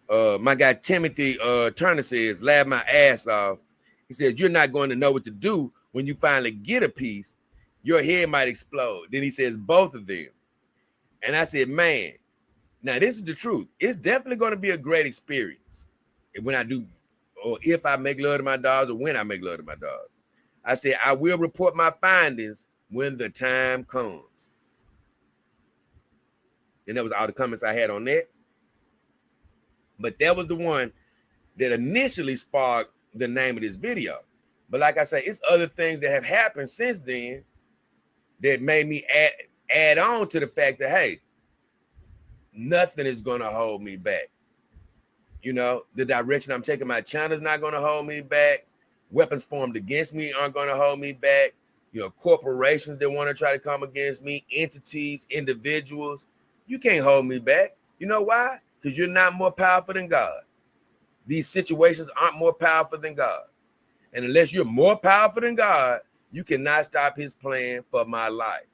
My guy Timothy Turner says, laugh my ass off. He says, you're not going to know what to do when you finally get a piece. Your head might explode. Then he says, both of them. And I said, man, now this is the truth. It's definitely going to be a great experience when I do, or if I make love to my dogs, or when I make love to my dogs. I said, I will report my findings when the time comes. And that was all the comments I had on that. But that was the one that initially sparked the name of this video. But like I say, it's other things that have happened since then that made me add on to the fact that, hey, nothing is going to hold me back. You know, the direction I'm taking my channel is not going to hold me back. Weapons formed against me aren't going to hold me back. You know, corporations that want to try to come against me, entities, individuals, you can't hold me back. You know why? Because you're not more powerful than God. These situations aren't more powerful than God. And unless you're more powerful than God, you cannot stop his plan for my life.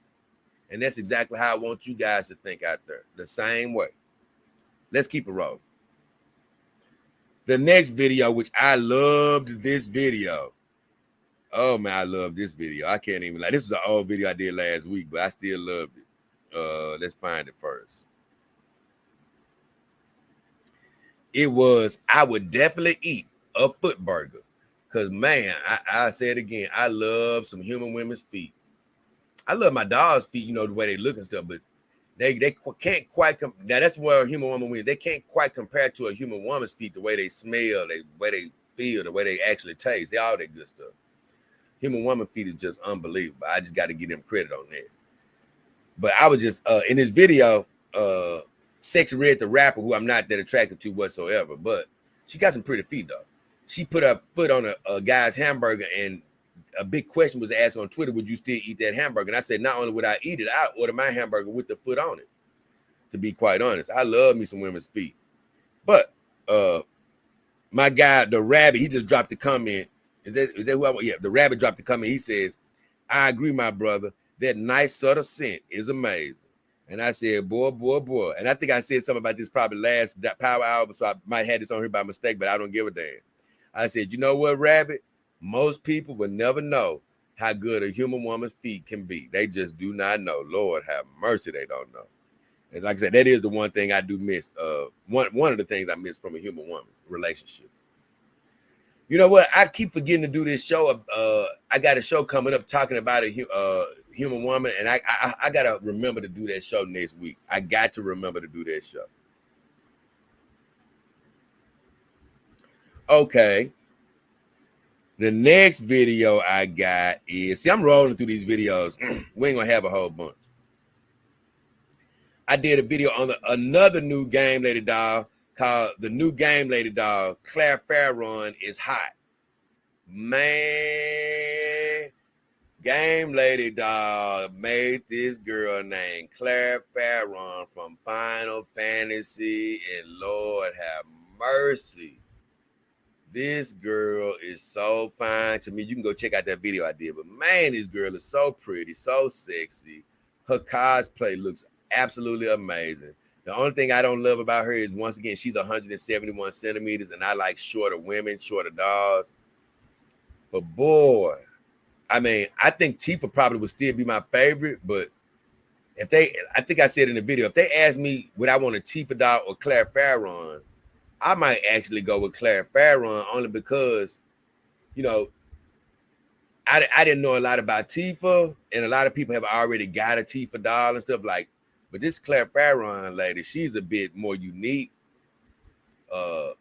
And that's exactly how I want you guys to think out there, the same way. Let's keep it rolling. The next video, which I loved this video. Oh, man, I love this video. I can't even lie. This was an old video I did last week, but I still loved it. Let's find it first. It was, I would definitely eat a foot burger. Because, man, I say it again, I love some human women's feet. I love my dog's feet, you know, the way they look and stuff, but they can't quite now that's where a human woman wins. They can't quite compare to a human woman's feet, the way they smell, the way they feel, the way they actually taste, all that good stuff. Human woman feet is just unbelievable. I just got to give them credit on that. But I was just in this video, Sexy Red the rapper, who I'm not that attracted to whatsoever, but she got some pretty feet though. She put her foot on a guy's hamburger, and a big question was asked on Twitter, would you still eat that hamburger? And I said, not only would I eat it, I order my hamburger with the foot on it, to be quite honest. I love me some women's feet. But my guy, the rabbit, he just dropped a comment. Is that who I want? Yeah, the rabbit dropped a comment. He says, I agree, my brother. That nice subtle scent is amazing. And I said, boy. And I think I said something about this probably last that power hour, so I might have this on here by mistake, but I don't give a damn. I said, you know what, Rabbit? Most people will never know how good a human woman's feet can be. They just do not know. Lord have mercy, they don't know. And like I said, that is the one thing I do miss. One of the things I miss from a human woman relationship. You know what? I keep forgetting to do this show. I got a show coming up talking about a human woman, and I gotta remember to do that show next week. I got to remember to do that show. Okay. The next video I got is, see, I'm rolling through these videos. We ain't gonna have a whole bunch. I did a video on another new game lady doll called the new game lady doll. Claire Farron is hot. Man, game lady doll made this girl named Claire Farron from Final Fantasy, and Lord have mercy. This girl is so fine to me. You can go check out that video I did, but man, this girl is so pretty, so sexy. Her cosplay looks absolutely amazing. The only thing I don't love about her is, once again, she's 171 centimeters, and I like shorter women, shorter dolls. But boy, I mean, I think Tifa probably would still be my favorite, but I think I said in the video, if they ask me would I want a Tifa doll or Claire Farron, I might actually go with Claire Farron, only because, you know, I didn't know a lot about Tifa, and a lot of people have already got a Tifa doll and stuff like. But this Claire Farron lady, she's a bit more unique, and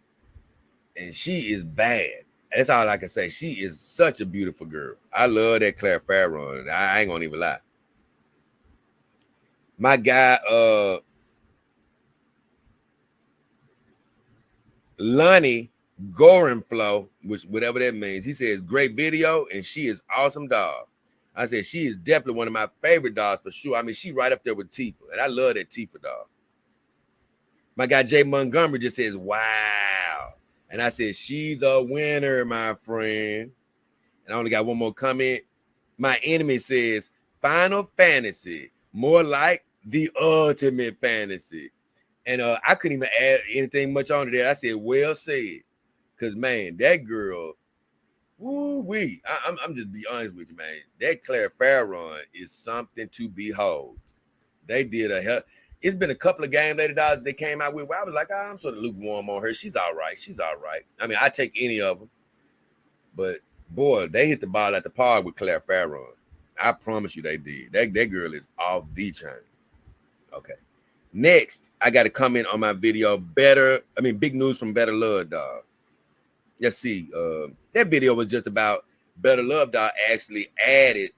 she is bad. That's all I can say. She is such a beautiful girl. I love that Claire Farron. I ain't gonna even lie. My guy, Lonnie Gorenflow, which whatever that means, he says great video and she is awesome dog. I said she is definitely one of my favorite dogs for sure. I mean, she right up there with Tifa, and I love that Tifa dog. My guy Jay Montgomery just says wow, and I said she's a winner, my friend. And I only got one more comment. My enemy says Final Fantasy, more like the ultimate fantasy. And I couldn't even add anything much on to that. I said, well said. Because, man, that girl, woo-wee. I'm just be honest with you, man. That Claire Farron is something to behold. They did a hell. It's been a couple of game lady dolls they came out with where I was like, I'm sort of lukewarm on her. She's all right. She's all right. I mean, I take any of them. But, boy, they hit the ball at the park with Claire Farron. I promise you they did. That girl is off the chain. Okay. Next, I got to comment on my video, big news from Better Love Dog. Let's see. That video was just about Better Love Dog actually added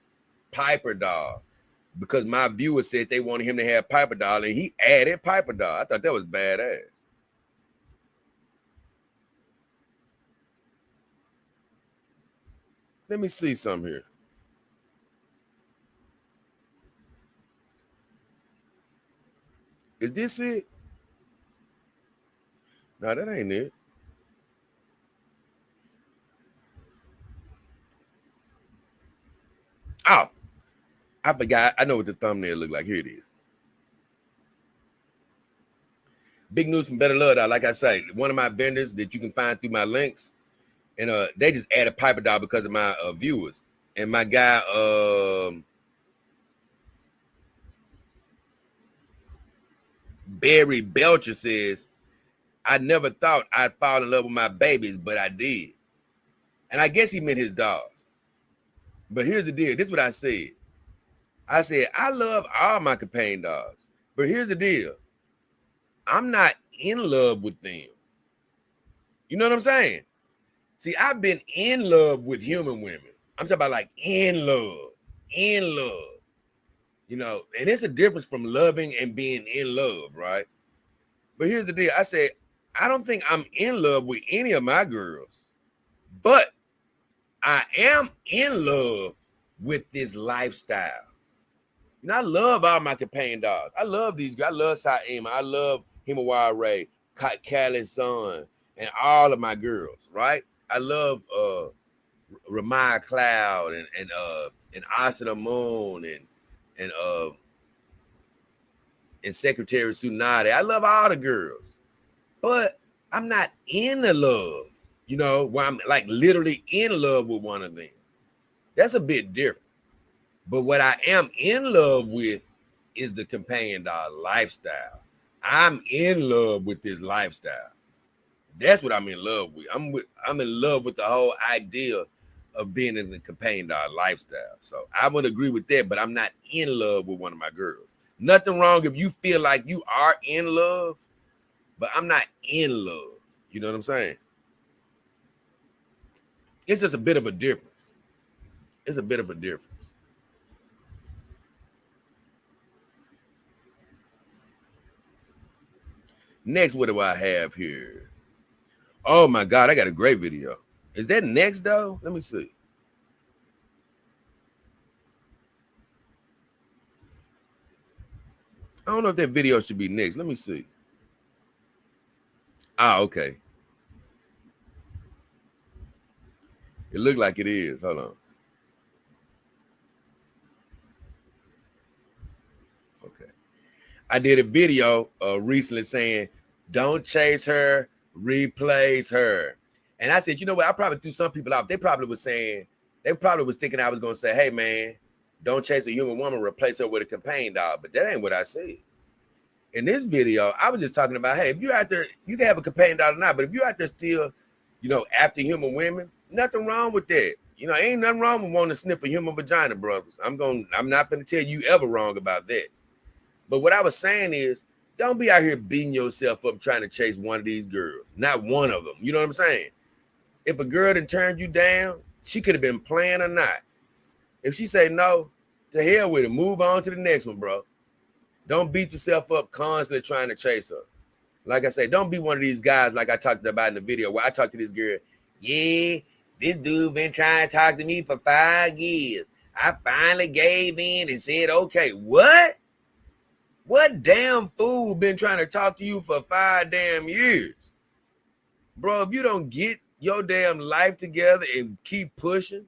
Piper Dog, because my viewers said they wanted him to have Piper Dog, and he added Piper Dog. I thought that was badass. Let me see something here. Is this it? No, that ain't it. Oh, I forgot. I know what the thumbnail looked like. Here it is. Big news from Better Love Dog. Like I say, one of my vendors that you can find through my links, and they just added Piper Dog because of my viewers. And my guy, Barry Belcher says, I never thought I'd fall in love with my babies, but I did. And I guess he meant his dogs. But here's the deal. This is what I said. I said, I love all my companion dogs. But here's the deal. I'm not in love with them. You know what I'm saying? See, I've been in love with human women. I'm talking about like in love. You know, and it's a difference from loving and being in love, right? But here's the deal. I said, I don't think I'm in love with any of my girls, but I am in love with this lifestyle. You know, I love all my companion dogs. I love these guys. I love Saima. I love Himawari Ray, Callie's son, and all of my girls, right? I love Ramaya Cloud and Asuna Moon and and Secretary Tsunade. I love all the girls, but I'm not in the love, you know, where I'm like literally in love with one of them. That's a bit different. But what I am in love with is the companion dog lifestyle. I'm in love with this lifestyle. That's what I'm in love with. I'm in love with the whole idea of being in the companion dog lifestyle. So I would agree with that, but I'm not in love with one of my girls. Nothing wrong if you feel like you are in love, but I'm not in love. You know what I'm saying? It's just a bit of a difference. It's a bit of a difference. Next, what do I have here? Oh my God, I got a great video. Is that next though? Let me see. I don't know if that video should be next. Let me see. Ah, okay. It looked like it is. Hold on. Okay. I did a video recently saying, don't chase her, replace her. And I said, you know what? I probably threw some people out. They probably was thinking I was going to say, hey, man, don't chase a human woman, replace her with a companion dog. But that ain't what I said. In this video, I was just talking about, hey, if you're out there, you can have a companion dog or not, but if you're out there still, you know, after human women, nothing wrong with that. You know, ain't nothing wrong with wanting to sniff a human vagina, brothers. I'm not going to tell you ever wrong about that. But what I was saying is, don't be out here beating yourself up trying to chase one of these girls. Not one of them. You know what I'm saying? If a girl done turned you down, she could have been playing or not. If she say no, to hell with it. Move on to the next one, bro. Don't beat yourself up constantly trying to chase her. Like I say, don't be one of these guys like I talked about in the video where I talked to this girl. Yeah, this dude been trying to talk to me for 5 years. I finally gave in and said, okay, what? What damn fool been trying to talk to you for 5 damn years? Bro, if you don't get your damn life together and keep pushing,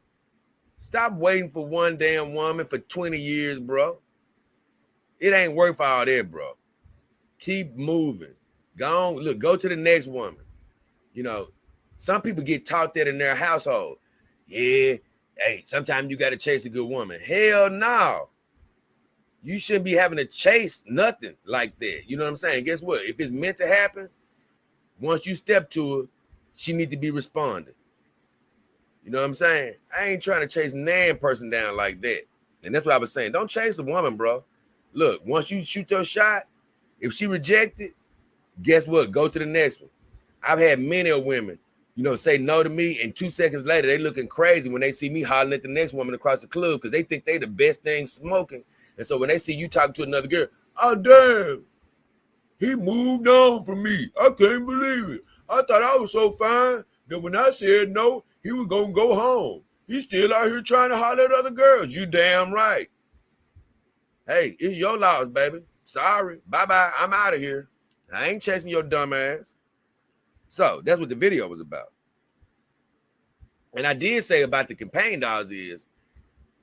stop waiting for one damn woman for 20 years, bro. It ain't worth all that, bro. Keep moving. Go on, look, go to the next woman. You know, some people get taught that in their household. Yeah, hey, sometimes you got to chase a good woman. Hell no. You shouldn't be having to chase nothing like that. You know what I'm saying? Guess what? If it's meant to happen, once you step to her, she need to be responding. You know what I'm saying? I ain't trying to chase nan person down like that. And that's what I was saying. Don't chase a woman, bro. Look, once you shoot your shot, if she rejected, guess what? Go to the next one. I've had many of women, you know, say no to me, and 2 seconds later, they looking crazy when they see me hollering at the next woman across the club because they think they the best thing smoking. And so when they see you talking to another girl, oh, damn, he moved on from me. I can't believe it. I thought I was so fine that when I said no, he was going to go home. He's still out here trying to holler at other girls. You damn right. Hey, it's your loss, baby. Sorry. Bye-bye. I'm out of here. I ain't chasing your dumb ass. So that's what the video was about. And I did say about the companion dogs is,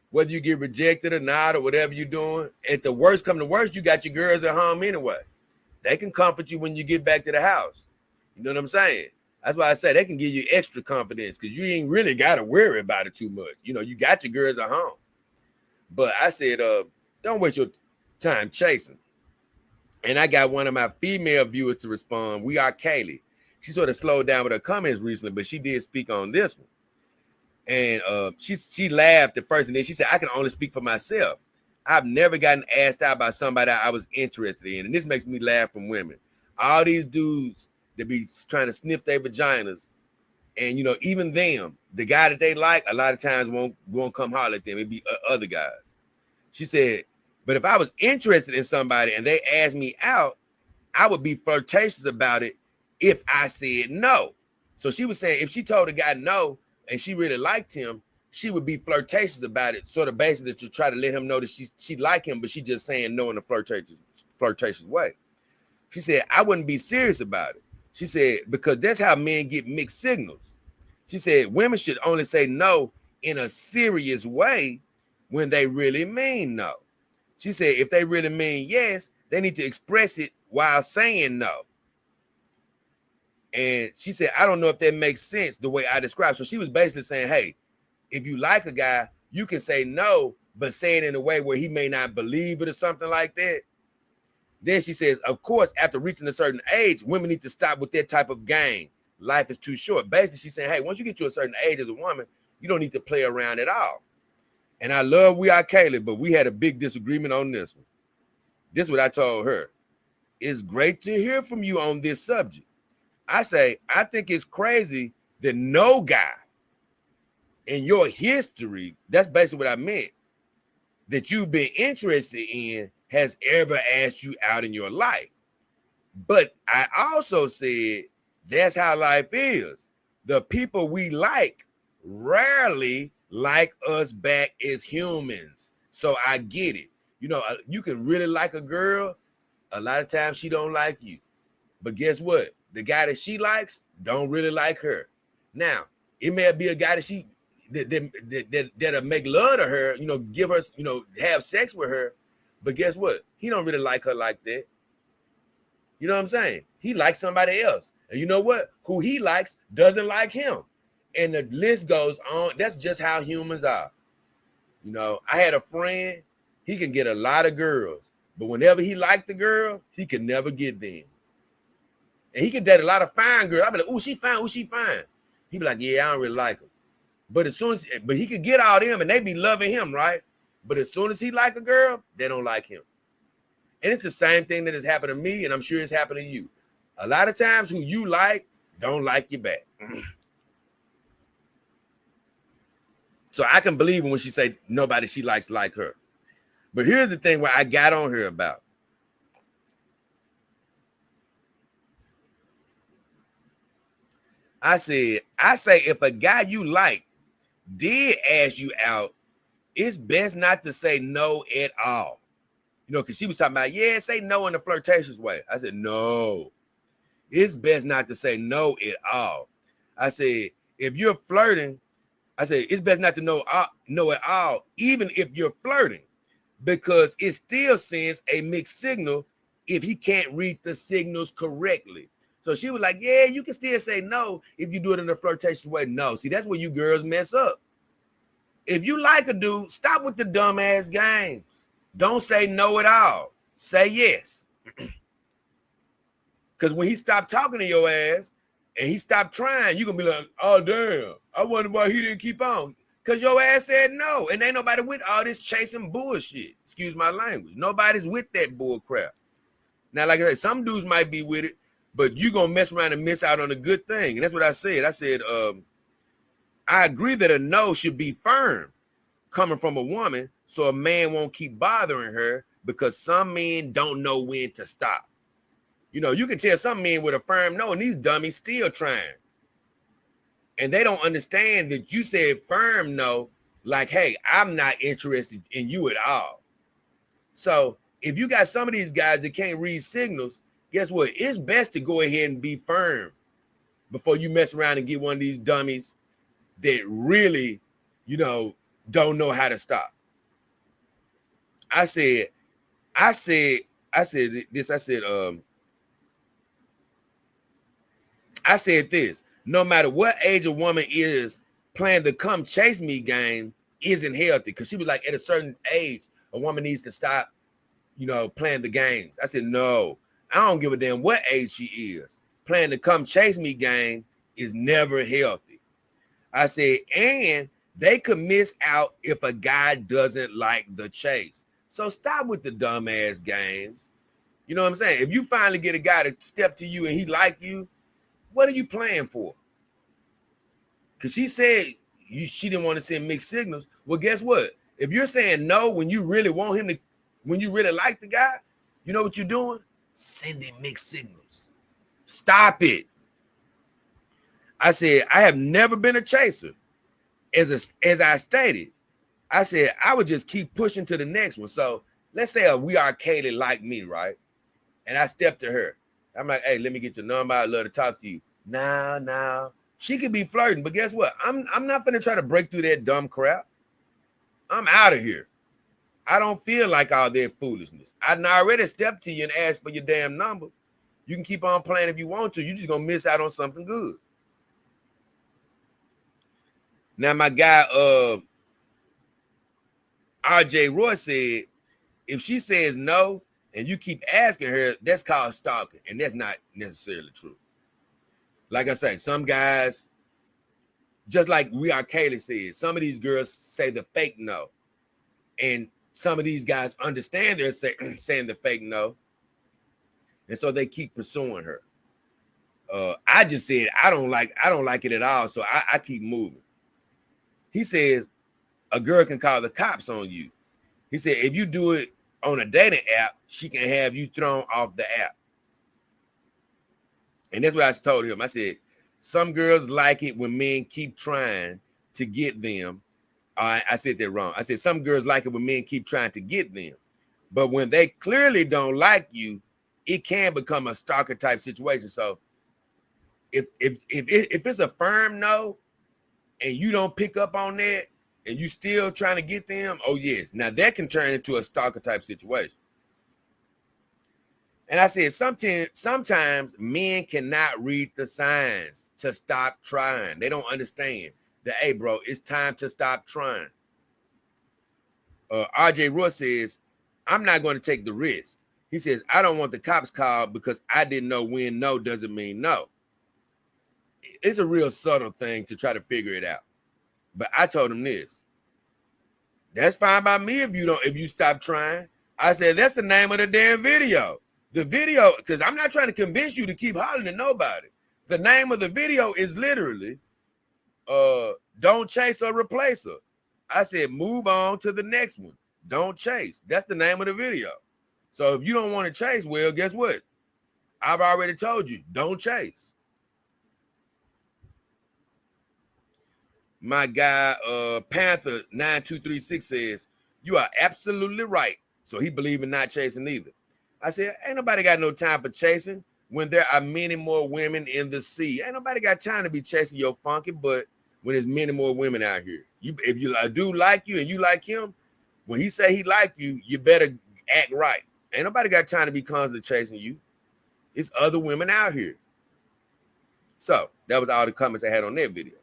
whether you get rejected or not or whatever you're doing, at the worst come to worst, you got your girls at home anyway. They can comfort you when you get back to the house. You know what I'm saying? That's why I say they can give you extra confidence because you ain't really got to worry about it too much. You know, you got your girls at home. But I said, don't waste your time chasing. And I got one of my female viewers to respond. We are Kaylee. She sort of slowed down with her comments recently, but she did speak on this one. And she laughed at first, and then she said, I can only speak for myself. I've never gotten asked out by somebody I was interested in. And this makes me laugh from women. All these dudes that be trying to sniff their vaginas. And, you know, even them, the guy that they like, a lot of times won't come holler at them. It'd be other guys. She said, but if I was interested in somebody and they asked me out, I would be flirtatious about it if I said no. So she was saying if she told a guy no and she really liked him, she would be flirtatious about it, sort of basically to try to let him know that she like him, but she just saying no in a flirtatious way. She said, I wouldn't be serious about it. She said, because that's how men get mixed signals. She said, women should only say no in a serious way when they really mean no. She said, if they really mean yes, they need to express it while saying no. And she said, I don't know if that makes sense the way I described. So she was basically saying, hey, if you like a guy, you can say no, but say it in a way where he may not believe it or something like that. Then she says, of course, after reaching a certain age, women need to stop with that type of game. Life is too short. Basically, she's saying, hey, once you get to a certain age as a woman, you don't need to play around at all. And I love We Are Kaylee, but we had a big disagreement on this one. This is what I told her. It's great to hear from you on this subject. I say, I think it's crazy that no guy in your history, that's basically what I meant, that you've been interested in has ever asked you out in your life. But I also said, that's how life is. The people we like rarely like us back as humans. So I get it. You know, you can really like a girl. A lot of times she don't like you. But guess what? The guy that she likes don't really like her. Now, it may be a guy that'll make love to her, you know, give her, you know, have sex with her. But guess what? He don't really like her like that. You know what I'm saying? He likes somebody else. And you know what? Who he likes doesn't like him. And the list goes on. That's just how humans are. You know, I had a friend, he can get a lot of girls, but whenever he liked the girl, he could never get them. And he could date a lot of fine girls. I'd be like, oh, she fine, oh, she fine. He'd be like, yeah, I don't really like her. But but he could get all them and they be loving him, right? But as soon as he like a girl, they don't like him. And it's the same thing that has happened to me, and I'm sure it's happened to you. A lot of times who you like don't like you back. So I can believe when she say nobody she likes like her. But here's the thing where I got on her about. I say if a guy you like did ask you out, it's best not to say no at all. You know, because she was talking about, yeah, say no in a flirtatious way. I said, no, it's best not to say no at all. I said, if you're flirting, I said, it's best not to know at all, even if you're flirting, because it still sends a mixed signal if he can't read the signals correctly. So she was like, yeah, you can still say no if you do it in a flirtatious way. No, see, that's where you girls mess up. If you like a dude, stop with the dumbass games. Don't say no at all. Say yes. Because when he stopped talking to your ass and he stopped trying, you're going to be like, oh, damn, I wonder why he didn't keep on. Because your ass said no. And ain't nobody with all this chasing bullshit. Excuse my language. Nobody's with that bull crap. Now, like I said, some dudes might be with it, but you're going to mess around and miss out on a good thing. And that's what I said. I said, I agree that a no should be firm coming from a woman so a man won't keep bothering her, because some men don't know when to stop. You know, you can tell some men with a firm no, and these dummies still trying. And they don't understand that you said firm no, like, hey, I'm not interested in you at all. So if you got some of these guys that can't read signals, guess what? It's best to go ahead and be firm before you mess around and get one of these dummies that really, you know, don't know how to stop. I said this, no matter what age a woman is, playing the come chase me game isn't healthy. Because she was like, at a certain age, a woman needs to stop, you know, playing the games. I said, no, I don't give a damn what age she is. Playing the come chase me game is never healthy. I said, and they could miss out if a guy doesn't like the chase. So stop with the dumbass games. You know what I'm saying? If you finally get a guy to step to you and he like you, what are you playing for? Because she said she didn't want to send mixed signals. Well, guess what? If you're saying no when you really want him to, when you really like the guy, you know what you're doing? Sending mixed signals. Stop it. I said, I have never been a chaser. As I stated, I said, I would just keep pushing to the next one. So let's say We Are Kaylee like me, right? And I step to her. I'm like, hey, let me get your number. I'd love to talk to you. Now. She could be flirting, but guess what? I'm not finna try to break through that dumb crap. I'm out of here. I don't feel like all their foolishness. I done already stepped to you and asked for your damn number. You can keep on playing if you want to. You're just gonna miss out on something good. Now, my guy, RJ Roy said, if she says no and you keep asking her, that's called stalking, and that's not necessarily true. Like I say, some guys, just like Kaylee said, some of these girls say the fake no, and some of these guys understand they're saying the fake no, and so they keep pursuing her. I just said I don't like it at all, so I keep moving. He says a girl can call the cops on you. He said if you do it on a dating app, she can have you thrown off the app. And that's what I told him. I said, some girls like it when men keep trying to get them. I said that wrong. I said some girls like it when men keep trying to get them. But when they clearly don't like you, it can become a stalker type situation. So if it's a firm no and you don't pick up on that and you still trying to get them, oh yes, now that can turn into a stalker type situation. And I said sometimes men cannot read the signs to stop trying. They don't understand that, hey bro, it's time to stop trying. RJ Roy says, I'm not going to take the risk. He says, I don't want the cops called because I didn't know when no doesn't mean no. It's a real subtle thing to try to figure it out. But I told him this. That's fine by me if you stop trying. I said, that's the name of the damn video. The video, because I'm not trying to convince you to keep hollering at nobody. The name of the video is literally, don't chase or replace her. I said, move on to the next one. Don't chase. That's the name of the video. So if you don't want to chase, well, guess what? I've already told you, don't chase. My guy, Panther 9236 says, you are absolutely right. So he believe in not chasing either. I said, ain't nobody got no time for chasing when there are many more women in the sea. Ain't nobody got time to be chasing your funky butt when there's many more women out here. If a dude like you and you like him, when he say he like you, you better act right. Ain't nobody got time to be constantly chasing you. It's other women out here. So that was all the comments I had on that video.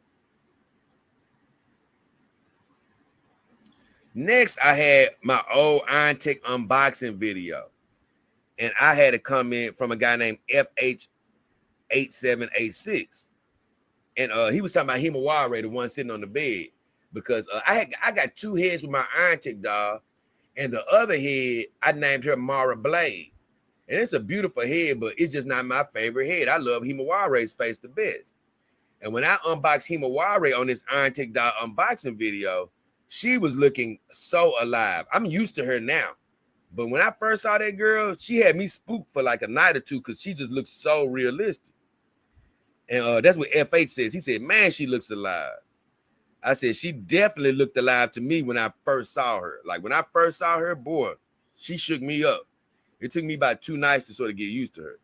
Next, I had my old Iron Tech unboxing video. And I had a comment from a guy named FH8786. And he was talking about Himawari, the one sitting on the bed. Because I got two heads with my Iron Tech doll. And the other head, I named her Mara Blade. And it's a beautiful head, but it's just not my favorite head. I love Himawari's face the best. And when I unboxed Himawari on this Iron Tech doll unboxing video, she was looking so alive. I'm used to her now. But when I first saw that girl, she had me spooked for like a night or two because she just looked so realistic. And that's what FH says. He said, man, she looks alive. I said, she definitely looked alive to me when I first saw her. Like when I first saw her, boy, she shook me up. It took me about 2 nights to sort of get used to her.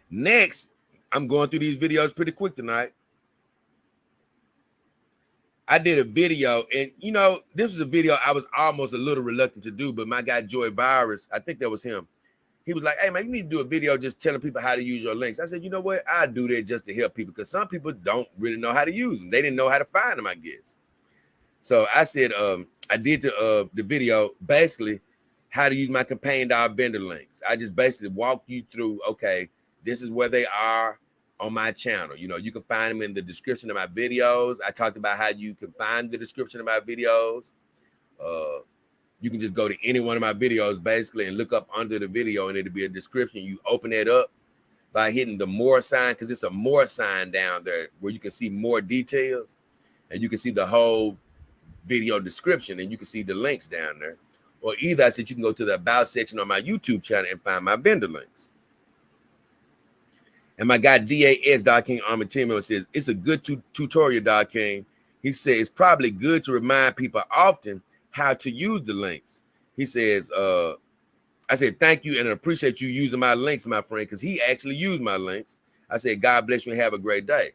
Next, I'm going through these videos pretty quick tonight. I did a video, and you know, this was a video I was almost a little reluctant to do, but my guy Joy Virus, I think that was him. He was like, hey man, you need to do a video just telling people how to use your links. I said, you know what? I do that just to help people because some people don't really know how to use them. They didn't know how to find them, I guess. So I said, I did the video basically how to use my companion doll vendor links. I just basically walk you through, okay, this is where they are on my channel. You know, you can find them in the description of my videos. I talked about how you can find the description of my videos. You can just go to any one of my videos basically and look up under the video and it'll be a description. You open it up by hitting the more sign because it's a more sign down there where you can see more details and you can see the whole video description and you can see the links down there. Or either I said you can go to the about section on my YouTube channel and find my vendor links. And my guy DAS Dog King Armantino says it's a good tutorial, Dog King. He says it's probably good to remind people often how to use the links. He says, I said, thank you and I appreciate you using my links, my friend, because he actually used my links. I said, God bless you and have a great day.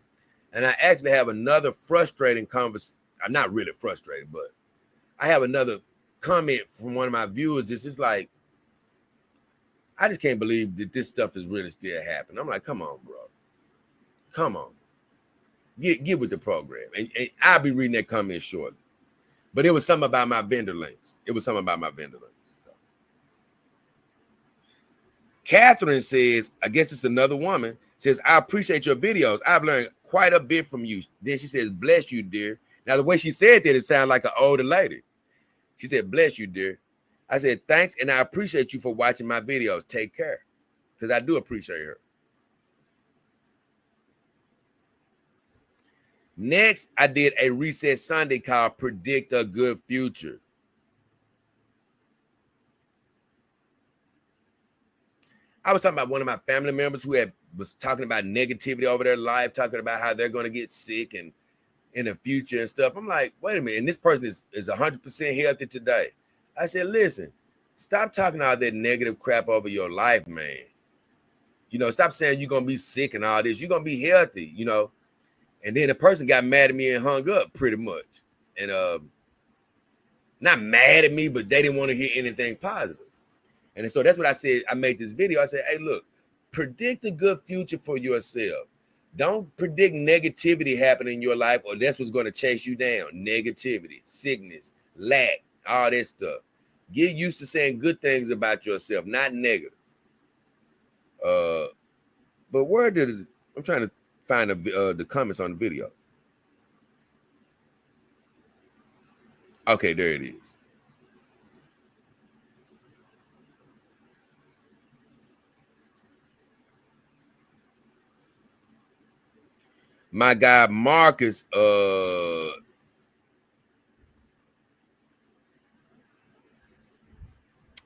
And I actually have another frustrating I'm not really frustrated, but I have another comment from one of my viewers. This is like, I just can't believe that this stuff is really still happening. I'm like, come on, bro. Come on. Get with the program. And I'll be reading that comment shortly. But it was something about my vendor links. So. Catherine says, I guess it's another woman, says, I appreciate your videos. I've learned quite a bit from you. Then she says, bless you, dear. Now, the way she said that, it sounded like an older lady. She said, bless you, dear. I said, thanks, and I appreciate you for watching my videos. Take care. Because I do appreciate her. Next, I did a Reset Sunday called Predict a Good Future. I was talking about one of my family members who was talking about negativity over their life, talking about how they're going to get sick and in the future and stuff. I'm like, wait a minute. And this person is 100% healthy today. I said, listen, stop talking all that negative crap over your life, man. You know, stop saying you're going to be sick and all this. You're going to be healthy, you know. And then the person got mad at me and hung up pretty much. And not mad at me, but they didn't want to hear anything positive. And so that's what I said. I made this video. I said, hey, look, predict a good future for yourself. Don't predict negativity happening in your life, or that's what's going to chase you down. Negativity, sickness, lack, all that stuff. Get used to saying good things about yourself, not negative. But where did it, I'm trying to find the comments on the video. Okay, there it is. My guy Marcus, I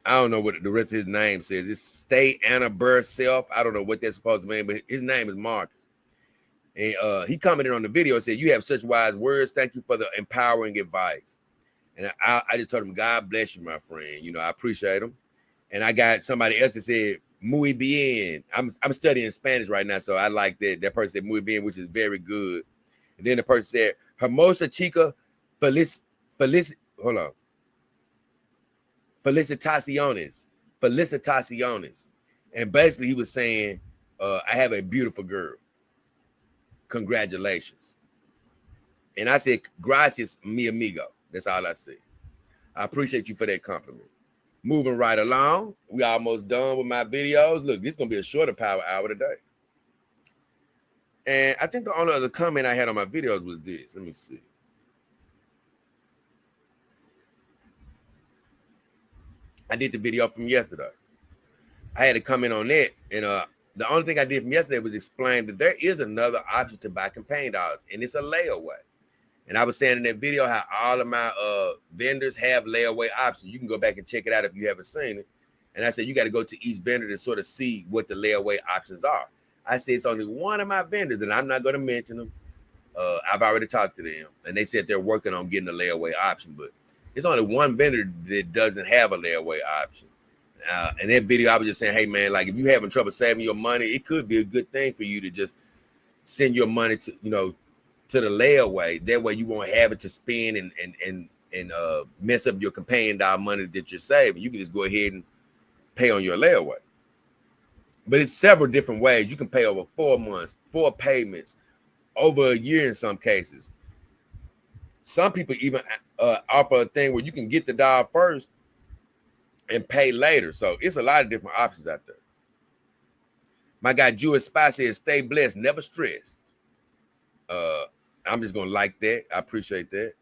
don't know what the rest of his name says. It's Stay Anna Burr Self. I don't know what that's supposed to mean, but his name is Marcus. And he commented on the video and said, you have such wise words. Thank you for the empowering advice. And I just told him, God bless you, my friend. You know, I appreciate him. And I got somebody else that said, muy bien. I'm studying Spanish right now, so I like that. That person said muy bien, which is very good. And then the person said, hermosa chica, hold on. Felicitaciones. And basically he was saying, I have a beautiful girl. Congratulations. And I said, gracias, mi amigo. That's all I said. I appreciate you for that compliment. Moving right along. We almost done with my videos. Look, this is going to be a shorter power hour today. And I think the only other comment I had on my videos was this. Let me see. I did the video from yesterday. I had a comment on that. And the only thing I did from yesterday was explain that there is another option to buy campaign dollars, and it's a layaway. And I was saying in that video how all of my vendors have layaway options. You can go back and check it out if you haven't seen it. And I said, you got to go to each vendor to sort of see what the layaway options are. I said, it's only one of my vendors, and I'm not going to mention them. I've already talked to them, and they said they're working on getting a layaway option, but it's only one vendor that doesn't have a layaway option. In that video, I was just saying, hey, man, like if you're having trouble saving your money, it could be a good thing for you to just send your money to, you know, to the layaway. That way you won't have it to spend and mess up your companion dollar money that you're saving. You can just go ahead and pay on your layaway. But it's several different ways. You can pay over 4 months, 4 payments, over a year in some cases. Some people even offer a thing where you can get the dollar first and pay later. So it's a lot of different options out there. My guy Jewish Spy says, stay blessed, never stressed. I'm just gonna like that. I appreciate that.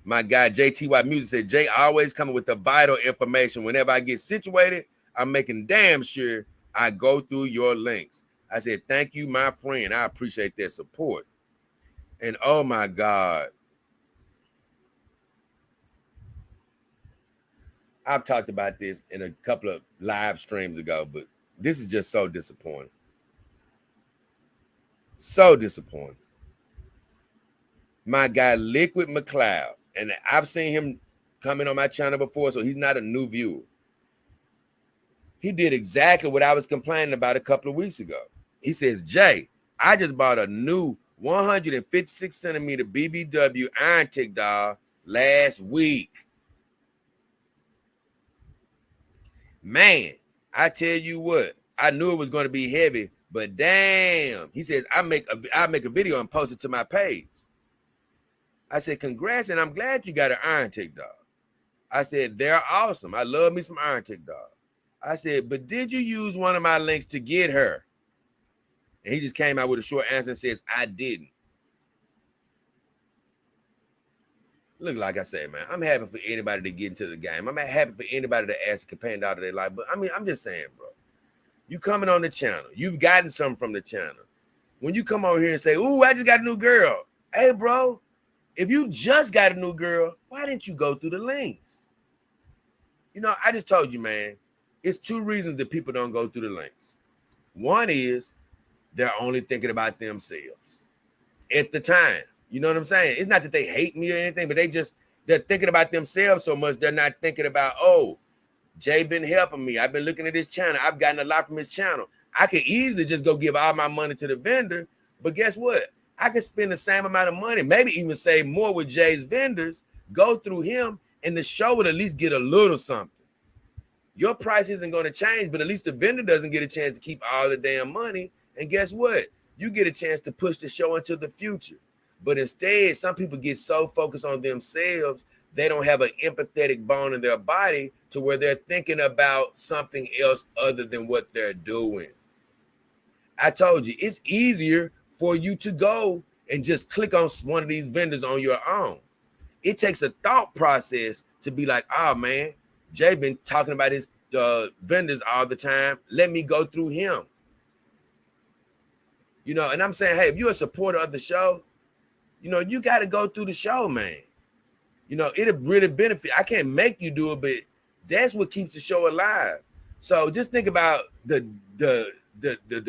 My guy JTY Music said, Jay always coming with the vital information. Whenever I get situated, I'm making damn sure I go through your links. I said, thank you, my friend. I appreciate that support. And oh my God, I've talked about this in a couple of live streams ago, but this is just so disappointing. So disappointing. My guy Liquid McLeod, and I've seen him coming on my channel before, so he's not a new viewer. He did exactly what I was complaining about a couple of weeks ago. He says, Jay, I just bought a new 156 centimeter BBW iron tick doll last week. Man, I tell you what, I knew it was going to be heavy, but damn, he says, I'll make a video and post it to my page. I said, congrats, and I'm glad you got an iron tick doll. I said, they're awesome. I love me some iron tick doll. I said, but did you use one of my links to get her? And he just came out with a short answer and says, I didn't. Look, like I said, man, I'm happy for anybody to get into the game. I'm happy for anybody to ask a companion out of their life. But I mean, I'm just saying, bro, you coming on the channel, you've gotten something from the channel. When you come over here and say, ooh, I just got a new girl. Hey, bro, if you just got a new girl, why didn't you go through the links? You know, I just told you, man, it's two reasons that people don't go through the links. One is they're only thinking about themselves at the time. You know what I'm saying? It's not that they hate me or anything, but they're thinking about themselves so much. They're not thinking about, oh, Jay been helping me. I've been looking at his channel. I've gotten a lot from his channel. I could easily just go give all my money to the vendor, but guess what? I could spend the same amount of money, maybe even save more with Jay's vendors, go through him, and the show would at least get a little something. Your price isn't going to change, but at least the vendor doesn't get a chance to keep all the damn money. And guess what? You get a chance to push the show into the future. But instead, some people get so focused on themselves, they don't have an empathetic bone in their body to where they're thinking about something else other than what they're doing. I told you, it's easier for you to go and just click on one of these vendors on your own. It takes a thought process to be like, oh, man, Jay been talking about his vendors all the time. Let me go through him. You know, and I'm saying, hey, if you're a supporter of the show, you know, you got to go through the show, man. You know, it'll really benefit. I can't make you do it, but that's what keeps the show alive. So just think about the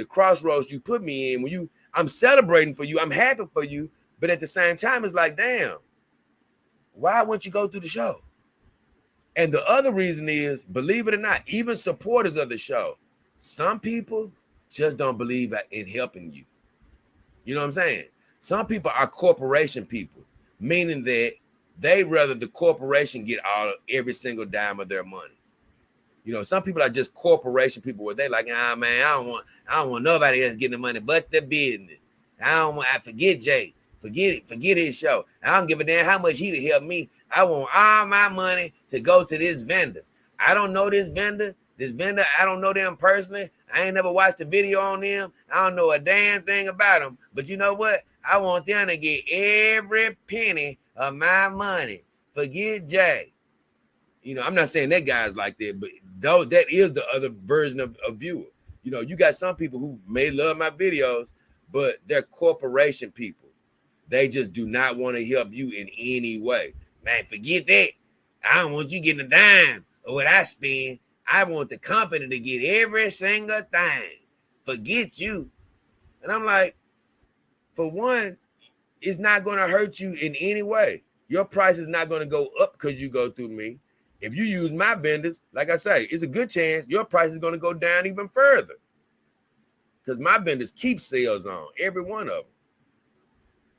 crossroads you put me in. When I'm celebrating for you, I'm happy for you, but at the same time, it's like, damn, why wouldn't you go through the show? And the other reason is, believe it or not, even supporters of the show, some people just don't believe in helping you. You know what I'm saying? Some people are corporation people, meaning that they rather the corporation get every single dime of their money. You know, some people are just corporation people where they like, ah, man, I don't want nobody else getting the money but the business. I forget Jay. Forget his show. I don't give a damn how much he'd help me. I want all my money to go to this vendor. I don't know this vendor. I don't know them personally. I ain't never watched a video on them. I don't know a damn thing about them. But you know what? I want them to get every penny of my money. Forget Jay. You know, I'm not saying that guy's like that, but though that is the other version of a viewer. You know, you got some people who may love my videos, but they're corporation people. They just do not want to help you in any way. Man, forget that. I don't want you getting a dime of what I spend. I want the company to get every single thing. Forget you. And I'm like, for one, it's not going to hurt you in any way. Your price is not going to go up because you go through me. If you use my vendors, like I say, it's a good chance your price is going to go down even further. Because my vendors keep sales on, every one of them.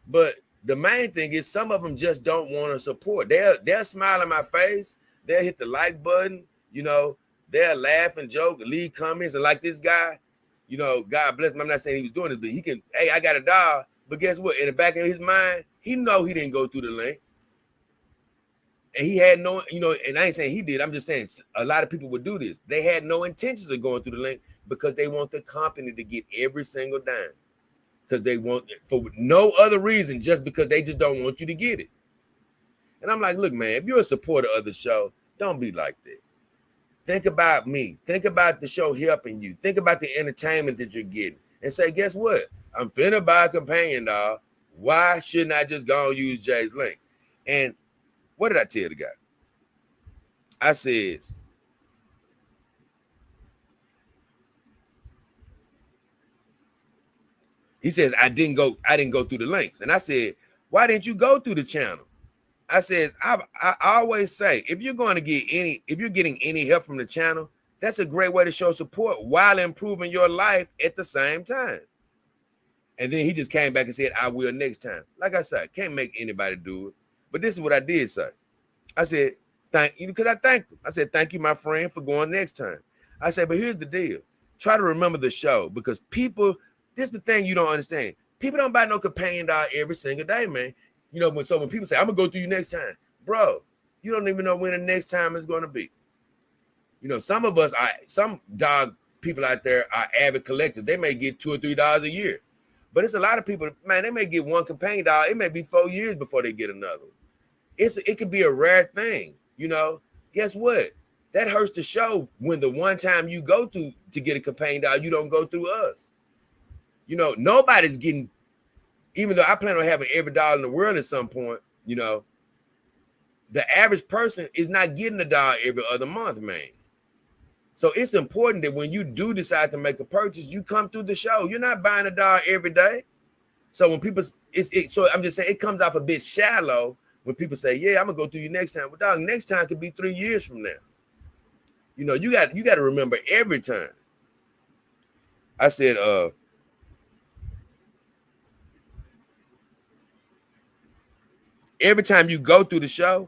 But the main thing is some of them just don't want to support. They'll smile in my face. They'll hit the like button. You know, they'll laugh and joke, leave comments. And like this guy, you know, God bless him. I'm not saying he was doing this, but he can, hey, I got a dog. But guess what? In the back of his mind, he know he didn't go through the link. And he had no, you know, and I ain't saying he did. I'm just saying a lot of people would do this. They had no intentions of going through the link because they want the company to get every single dime. Because they want, for no other reason, just because they just don't want you to get it. And I'm like, look, man, if you're a supporter of the show, don't be like that. Think about me. Think about the show helping you. Think about the entertainment that you're getting. And say, guess what? I'm finna buy a companion dog. Why shouldn't I just go and use Jay's link? And what did I tell the guy? I says, he says, I didn't go through the links. And I said, why didn't you go through the channel? I says, I always say, if you're getting any help from the channel, that's a great way to show support while improving your life at the same time. And then he just came back and said, I will next time. Like I said, can't make anybody do it. But this is what I did say. I said, thank you, because I thanked him. I said, thank you, my friend, for going next time. I said, but here's the deal. Try to remember the show, because people, this is the thing you don't understand. People don't buy no companion dog every single day, man. You know, when people say, I'm going to go through you next time, bro, you don't even know when the next time is going to be. You know, some of us, some dog people out there are avid collectors. They may get $2 or $3 a year. But it's a lot of people, man, they may get one companion dog. It may be 4 years before they get another. It could be a rare thing, you know. Guess what? That hurts the show when the one time you go through to get a companion dog, you don't go through us. You know, nobody's getting, even though I plan on having every dollar in the world at some point, you know, the average person is not getting a dog every other month, man. So it's important that when you do decide to make a purchase, you come through the show. You're not buying a dog every day. So when people, so I'm just saying it comes off a bit shallow when people say, yeah, I'm gonna go through you next time. Well, dog, next time could be 3 years from now. You know, you got to remember every time. I said, every time you go through the show,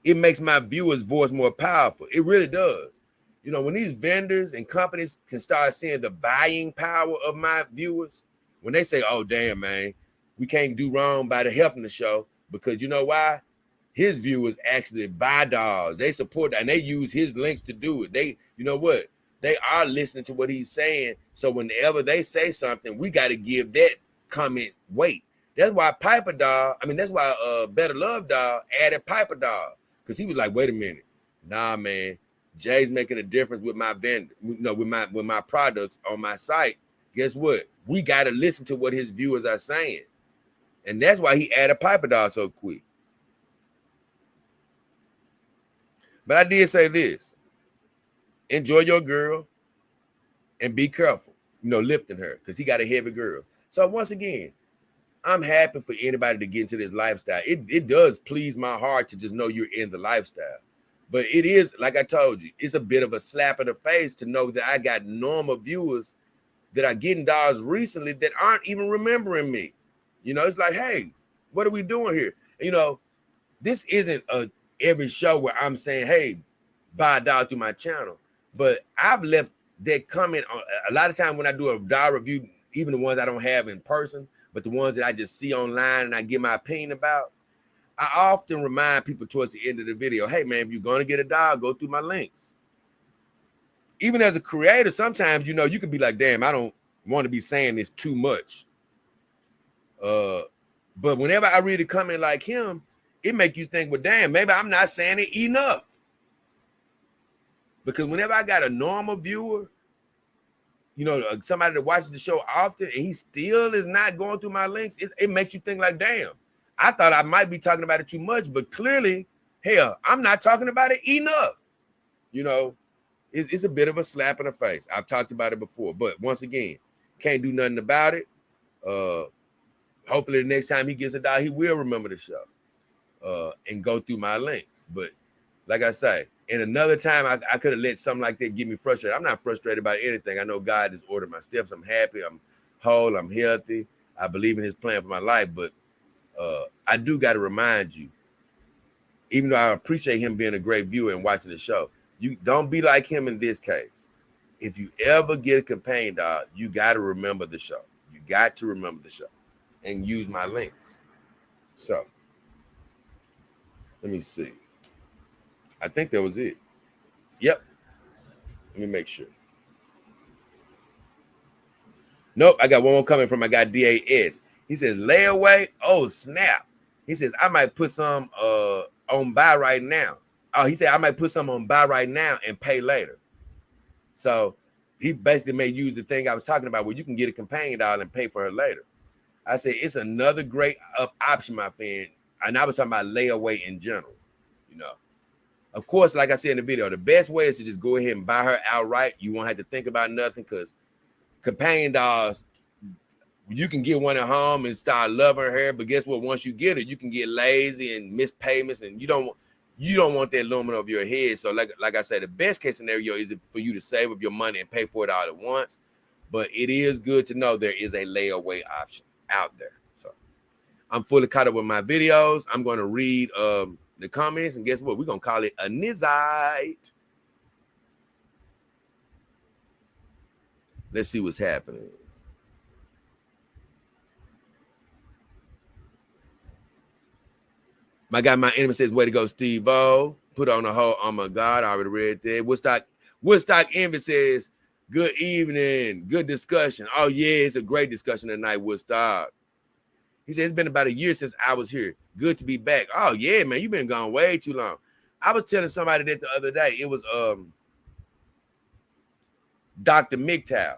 it makes my viewers' voice more powerful. It really does. You know, when these vendors and companies can start seeing the buying power of my viewers, when they say, oh, damn, man, we can't do wrong by the Hefner show, because you know why? His viewers actually buy dogs. They support, and they use his links to do it. They, you know what? They are listening to what he's saying. So whenever they say something, we got to give that comment weight. That's why that's why Better Love Dog added Piper Dog, because he was like, wait a minute. Nah, man. Jay's making a difference with my vendor, you know, with my products on my site. Guess what? We got to listen to what his viewers are saying. And that's why he added Piper Dog so quick. But I did say this. Enjoy your girl and be careful, you know, lifting her, because he got a heavy girl. So once again, I'm happy for anybody to get into this lifestyle. It does please my heart to just know you're in the lifestyle. But it is, like I told you, it's a bit of a slap in the face to know that I got normal viewers that are getting dollars recently that aren't even remembering me. You know, it's like, hey, what are we doing here? And, you know, this isn't every show where I'm saying, hey, buy a dollar through my channel. But I've left that comment on a lot of time when I do a dollar review, even the ones I don't have in person, but the ones that I just see online and I give my opinion about. I often remind people towards the end of the video, hey, man, if you're going to get a dog, go through my links. Even as a creator, sometimes, you know, you could be like, damn, I don't want to be saying this too much. But whenever I read a comment like him, it make you think, well, damn, maybe I'm not saying it enough. Because whenever I got a normal viewer, you know, somebody that watches the show often, and he still is not going through my links, it makes you think like, damn, I thought I might be talking about it too much, but clearly, hell, I'm not talking about it enough. You know, it's a bit of a slap in the face. I've talked about it before, but once again, can't do nothing about it. Hopefully the next time he gets a dog, he will remember the show and go through my links. But like I say, and another time I could have let something like that get me frustrated. I'm not frustrated about anything. I know God has ordered my steps. I'm happy. I'm whole. I'm healthy. I believe in his plan for my life, but I do got to remind you, even though I appreciate him being a great viewer and watching the show, you don't be like him in this case. If you ever get a companion dog, you got to remember the show. You got to remember the show and use my links. So let me see. I think that was it. Yep. Let me make sure. Nope. I got one more coming from my guy DAS. He says, layaway. Oh, snap. He says, I might put some on buy right now. Oh, he said, I might put some on buy right now and pay later. So he basically may use the thing I was talking about where you can get a companion dog and pay for her later. I said, it's another great option, my friend. And I was talking about layaway in general. You know, of course, like I said in the video, the best way is to just go ahead and buy her outright. You won't have to think about nothing, because companion dogs, you can get one at home and start loving her, but guess what? Once you get her, you can get lazy and miss payments, and you don't want that looming over your head. So like I said, the best case scenario is for you to save up your money and pay for it all at once. But it is good to know there is a layaway option. out there. So I'm fully caught up with my videos. I'm going to read the comments, and guess what? We're going to call it a nizite. Let's see what's happening. My guy, my enemy says, way to go, Steve-O. Put on the whole, oh my God, I already read that. Woodstock Envy says, good evening, good discussion. Oh yeah, it's a great discussion tonight, Woodstock. He said, it's been about a year since I was here. Good to be back. Oh yeah, man, you've been gone way too long. I was telling somebody that the other day. It was Dr. MGTOW.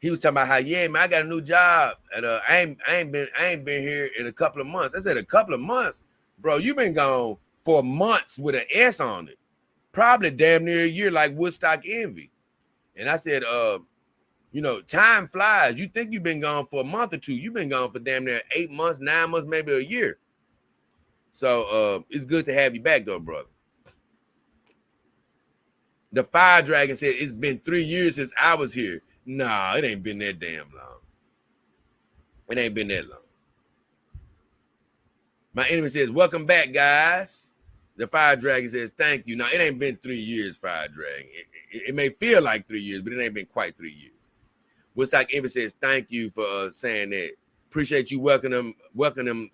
He was talking about how, yeah, man, I got a new job, and I ain't been here in a couple of months. I said, a couple of months, bro. You've been gone for months with an S on it, probably damn near a year, like Woodstock Envy. And I said, you know, time flies. You think you've been gone for a month or two? You've been gone for damn near 8 months, 9 months, maybe a year. So it's good to have you back, though, brother. The Fire Dragon said, it's been 3 years since I was here. Nah, it ain't been that damn long. It ain't been that long. My enemy says, welcome back, guys. The Fire Dragon says, thank you. Now, it ain't been 3 years, Fire Dragon. It may feel like 3 years, but it ain't been quite 3 years. Woodstock Envy says, thank you for saying that. Appreciate you welcoming them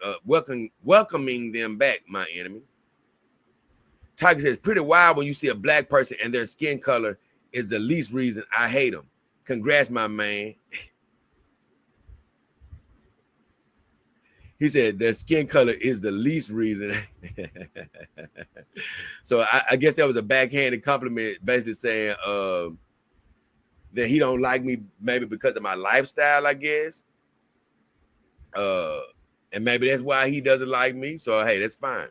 back, my enemy. Tiger says, pretty wild when you see a black person and their skin color is the least reason I hate them. Congrats, my man. He said their skin color is the least reason. So I guess that was a backhanded compliment, basically saying that he don't like me maybe because of my lifestyle, I guess. And maybe that's why he doesn't like me. So hey, that's fine.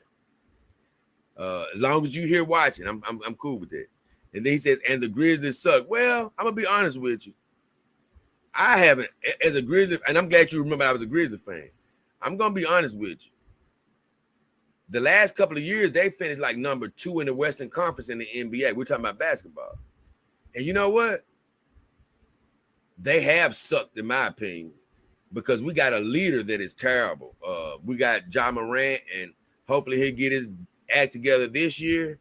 As long as you here watching, I'm cool with that. And then he says, and the Grizzlies suck. Well, I'm gonna be honest with you. I haven't, as a Grizzly, and I'm glad you remember I was a Grizzly fan. I'm gonna be honest with you. The last couple of years, they finished like number 2 in the Western Conference in the NBA. We're talking about basketball. And you know what? They have sucked, in my opinion, because we got a leader that is terrible. We got Ja Morant, and hopefully he'll get his act together this year.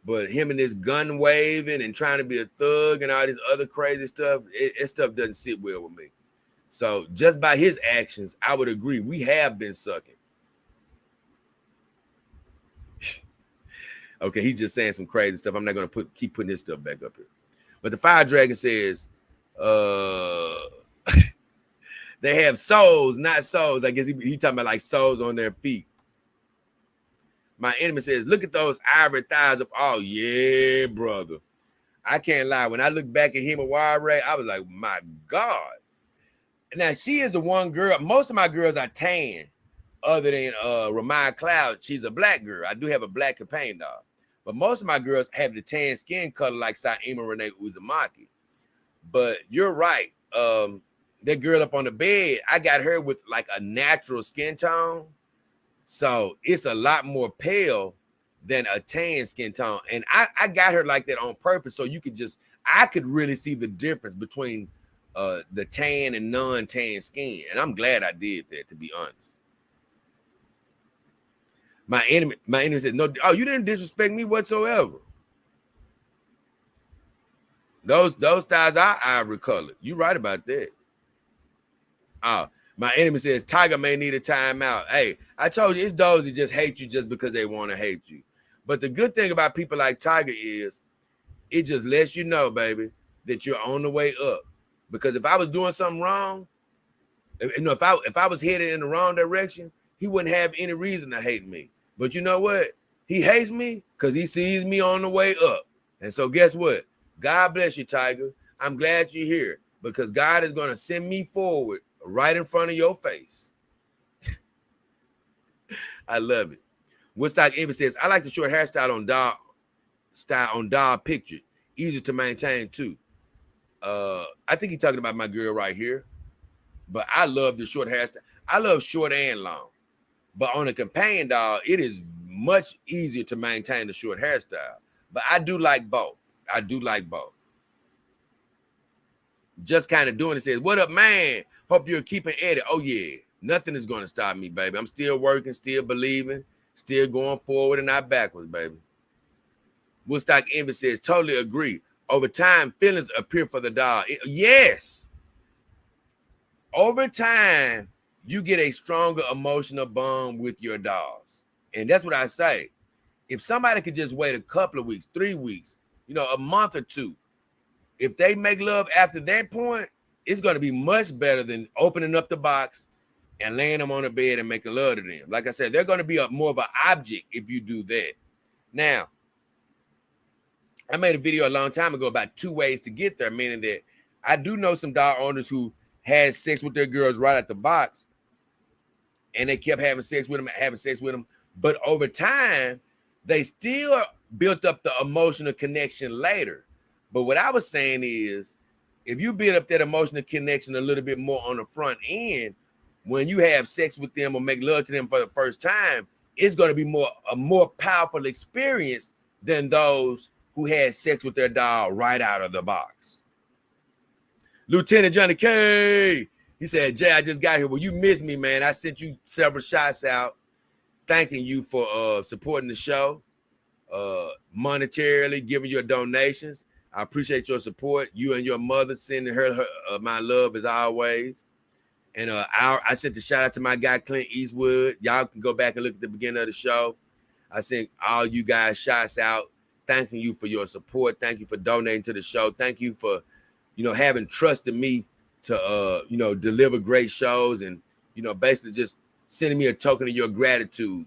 But him and this gun waving and trying to be a thug and all this other crazy stuff, it stuff doesn't sit well with me. So just by his actions, I would agree. We have been sucking. Okay, he's just saying some crazy stuff. I'm not going to keep putting his stuff back up here. But the Fire Dragon says, they have souls, not souls. I guess he talking about like souls on their feet. My enemy says, look at those ivory thighs up. Oh, yeah, brother. I can't lie. When I look back at him and Wire, I was like, my God. Now, she is the one girl. Most of my girls are tan, other than Ramaya Cloud. She's a black girl. I do have a black companion dog. But most of my girls have the tan skin color like Saima Renee Uzumaki. But you're right. That girl up on the bed, I got her with like a natural skin tone. So it's a lot more pale than a tan skin tone. And I got her like that on purpose. So I could really see the difference between the tan and non-tan skin. And I'm glad I did that, to be honest. My enemy said, no, oh, you didn't disrespect me whatsoever. Those thighs are ivory colored. You're right about that. My enemy says, Tiger may need a timeout. Hey, I told you, it's those that just hate you just because they want to hate you. But the good thing about people like Tiger is it just lets you know, baby, that you're on the way up. Because if I was doing something wrong, if I was headed in the wrong direction, he wouldn't have any reason to hate me. But you know what? He hates me because he sees me on the way up. And so guess what? God bless you, Tiger. I'm glad you're here because God is going to send me forward right in front of your face. I love it. Woodstock Envy says, I like the short hairstyle on doll picture. Easy to maintain too. I think he's talking about my girl right here. But I love the short hairstyle. I love short and long. But on a companion doll, it is much easier to maintain the short hairstyle. But I do like both. I do like both. Just kind of doing it says, what up, man? Hope you're keeping at it. Oh, yeah. Nothing is going to stop me, baby. I'm still working, still believing, still going forward and not backwards, baby. Woodstock Envy says, totally agree. Over time, feelings appear for the dog. Yes. Over time, you get a stronger emotional bond with your dogs. And that's what I say. If somebody could just wait a couple of weeks, 3 weeks, a month or two, if they make love after that point, it's going to be much better than opening up the box and laying them on the bed and making love to them. Like I said, they're going to be more of an object if you do that. Now, I made a video a long time ago about 2 ways to get there, meaning that I do know some dog owners who had sex with their girls right at the box, and they kept having sex with them, but over time, they still built up the emotional connection later. But what I was saying is, if you build up that emotional connection a little bit more on the front end, when you have sex with them or make love to them for the first time, it's going to be a more powerful experience than those who had sex with their dog right out of the box. Lieutenant Johnny K, he said, Jay, I just got here. Well, you missed me, man. I sent you several shots out thanking you for supporting the show, monetarily, giving your donations. I appreciate your support. You and your mother sending her my love as always. And I sent the shout out to my guy, Clint Eastwood. Y'all can go back and look at the beginning of the show. I sent all you guys shots out, thanking you for your support. Thank you for donating to the show. Thank you for, having trust in me to, deliver great shows and, basically just sending me a token of your gratitude,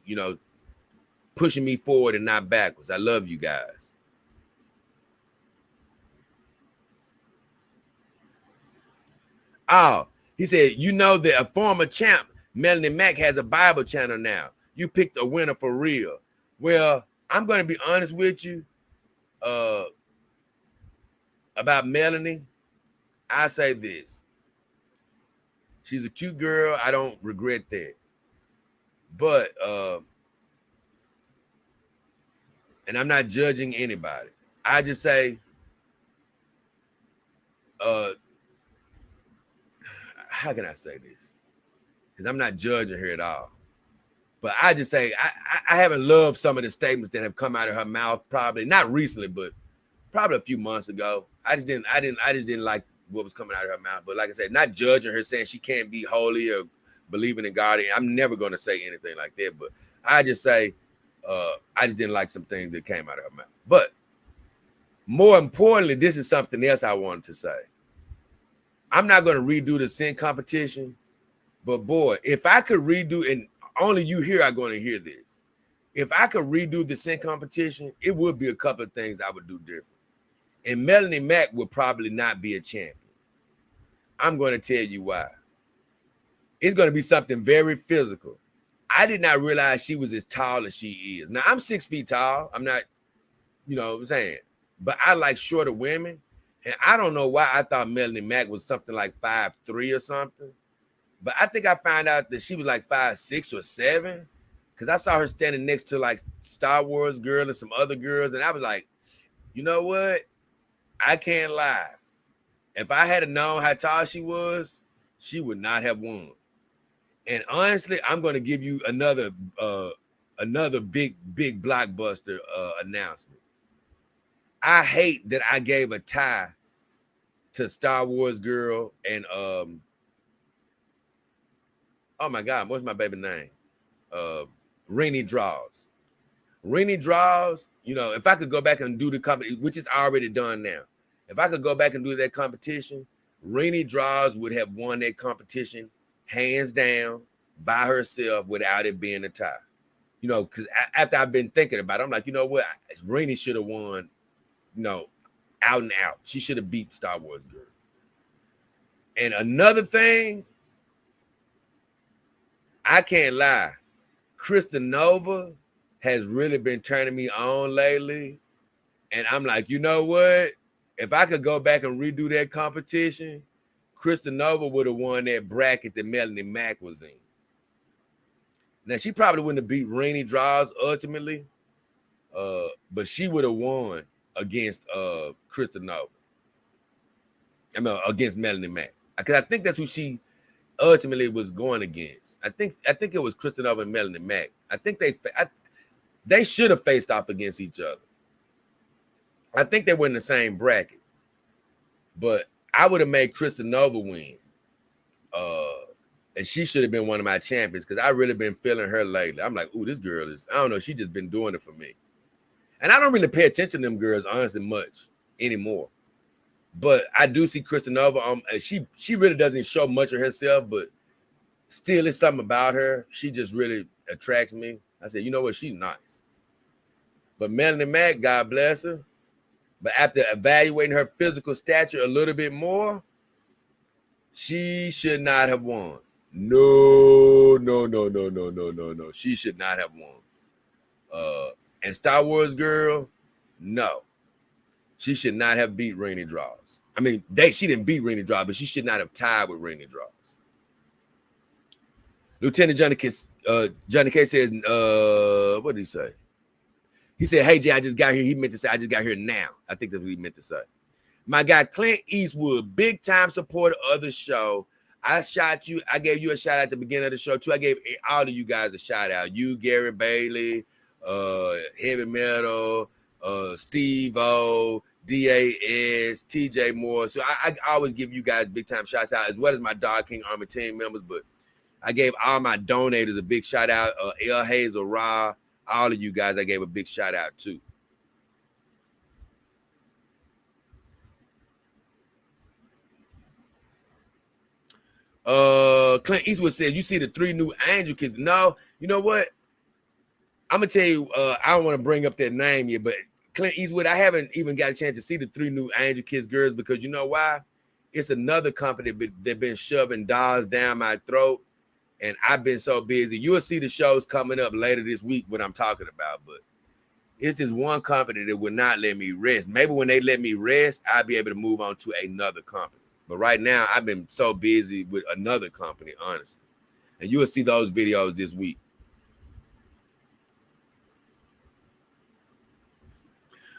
pushing me forward and not backwards. I love you guys. Oh, he said, that a former champ, Melanie Mack, has a Bible channel now. You picked a winner for real. Well, I'm going to be honest with you about Melanie. I say this. She's a cute girl. I don't regret that. But, and I'm not judging anybody. I just say, how can I say this? Because I'm not judging her at all. But I just say I haven't loved some of the statements that have come out of her mouth, probably not recently, but probably a few months ago. I just didn't like what was coming out of her mouth. But like I said, not judging her, saying she can't be holy or believing in God. I'm never going to say anything like that. But I just say I just didn't like some things that came out of her mouth. But more importantly, this is something else I wanted to say. I'm not going to redo the scent competition, but boy, if I could redo, and only you here are going to hear this. If I could redo the scent competition, it would be a couple of things I would do different. And Melanie Mack would probably not be a champion. I'm going to tell you why. It's going to be something very physical. I did not realize she was as tall as she is. Now, I'm 6 feet tall. I'm not, what I'm saying? But I like shorter women. And I don't know why I thought Melanie Mack was something like 5'3" or something. But I think I found out that she was like 5'6" or 7. Because I saw her standing next to like Star Wars girl and some other girls. And I was like, you know what? I can't lie. If I had known how tall she was, she would not have won. And honestly, I'm going to give you another big blockbuster announcement. I hate that I gave a tie to Star Wars girl and oh my God, what's my baby name? Renee Draws. Renee Draws, if I could go back and do the competition, which is already done now. If I could go back and do that competition, Renee Draws would have won that competition hands down by herself without it being a tie. Because after I've been thinking about it, I'm like, you know what? Renee should have won, out and out. She should have beat Star Wars girl. And another thing, I can't lie. Krista Nova has really been turning me on lately. And I'm like, you know what? If I could go back and redo that competition, Krista Nova would have won that bracket that Melanie Mack was in. Now, she probably wouldn't have beat Renee Draws ultimately, but she would have won against Krista Nova. I mean, against Melanie Mack. Because I think that's who she ultimately was going against. I think it was Kristen Over and Melanie Mack. I think they should have faced off against each other. I think they were in the same bracket, but I would have made Kristen Nova win. And she should have been one of my champions because I really been feeling her lately. I'm like, ooh, this girl is, I don't know, she just been doing it for me. And I don't really pay attention to them girls, honestly, much anymore. But I do see Kristen Nova. She really doesn't show much of herself, but still, it's something about her. She just really attracts me. I said, you know what? She's nice. But Melanie Mack, God bless her. But after evaluating her physical stature a little bit more, she should not have won. No. She should not have won. And Star Wars girl, no. She should not have beat Rainy Draws. I mean, she didn't beat Rainy Draws, but she should not have tied with Rainy Draws. Lieutenant Johnny K says, what did he say? He said, hey, Jay, I just got here. He meant to say, I just got here now. I think that's what he meant to say. My guy, Clint Eastwood, big time supporter of the show. I gave you a shout out at the beginning of the show, too. I gave all of you guys a shout out. You, Gary Bailey, Heavy Metal, Steve O, DAS, TJ Moore. So I always give you guys big time shouts out, as well as my Dog King Army team members. But I gave all my donators a big shout out. El Hazel, Ra, all of you guys, I gave a big shout out too. Clint Eastwood says, you see the 3 new Angel kids. No, you know what? I'm gonna tell you, I don't want to bring up that name yet, but Clint Eastwood, I haven't even got a chance to see the 3 new Angel Kiss girls because you know why? It's another company that been shoving dollars down my throat, and I've been so busy. You'll see the shows coming up later this week, what I'm talking about, but it's just one company that will not let me rest. Maybe when they let me rest, I'll be able to move on to another company. But right now, I've been so busy with another company, honestly. And you'll see those videos this week.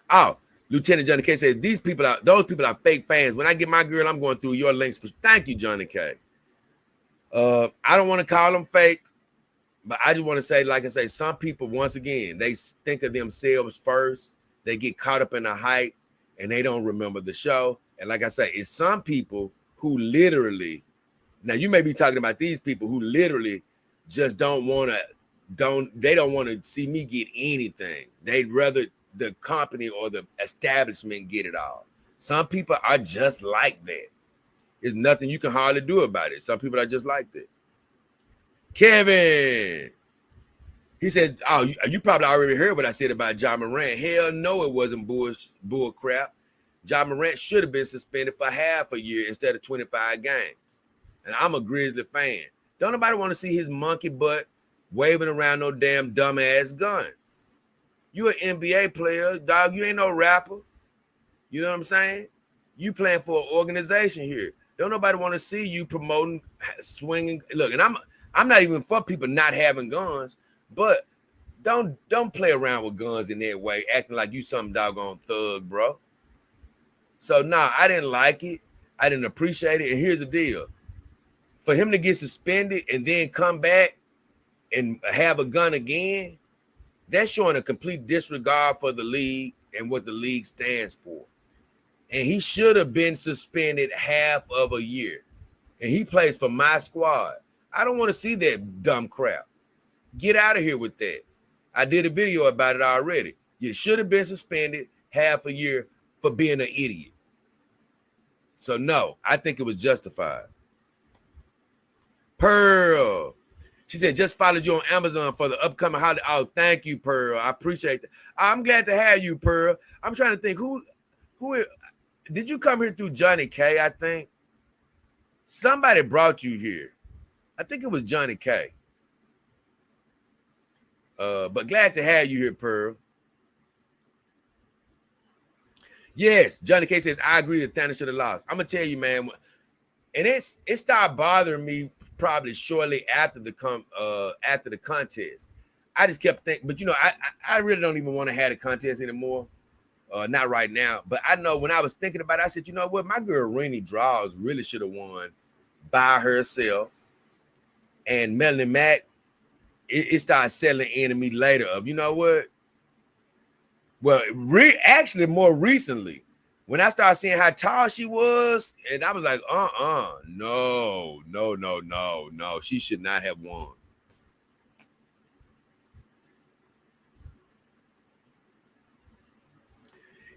Oh, Lieutenant Johnny K says, those people are fake fans. When I get my girl, I'm going through your links. Thank you, Johnny K. I don't want to call them fake, but I just want to say, like I say, some people, once again, they think of themselves first. They get caught up in the hype, and they don't remember the show. And like I say, it's some people who literally, now you may be talking about these people who literally just don't want to see me get anything. They'd rather the company or the establishment get it all. Some people are just like that. There's nothing you can hardly do about it. Some people are just like that. Kevin, he said, oh, you probably already heard what I said about John Morant. Hell no, it wasn't bull crap. John Morant should have been suspended for half a year instead of 25 games. And I'm a Grizzly fan. Don't nobody want to see his monkey butt waving around no damn dumbass gun. You an NBA player, dog. You ain't no rapper. You know what I'm saying? You playing for an organization here. Don't nobody want to see you promoting, swinging. Look, and I'm not even for people not having guns, but don't play around with guns in that way, acting like you some doggone thug, bro. So I didn't like it. I didn't appreciate it. And here's the deal. For him to get suspended and then come back and have a gun again, that's showing a complete disregard for the league and what the league stands for. And he should have been suspended half of a year. And he plays for my squad. I don't want to see that dumb crap. Get out of here with that. I did a video about it already. You should have been suspended half a year for being an idiot. So no, I think it was justified. Pearl. She said, just followed you on Amazon for the upcoming holiday. Oh, thank you, Pearl. I appreciate that. I'm glad to have you, Pearl. I'm trying to think who did you come here through Johnny K, I think? Somebody brought you here. I think it was Johnny K. But glad to have you here, Pearl. Yes, Johnny K says, I agree that Thanos should have lost. I'm going to tell you, man, and it started bothering me probably shortly after the contest. I just kept thinking, but I really don't even want to have a contest anymore. Not right now. But I know when I was thinking about it, I said, you know what? My girl Rainy Draws really should have won by herself. And Melanie Mac, it started selling enemy later of, you know what? Well, actually more recently, when I started seeing how tall she was, and I was like, no, she should not have won.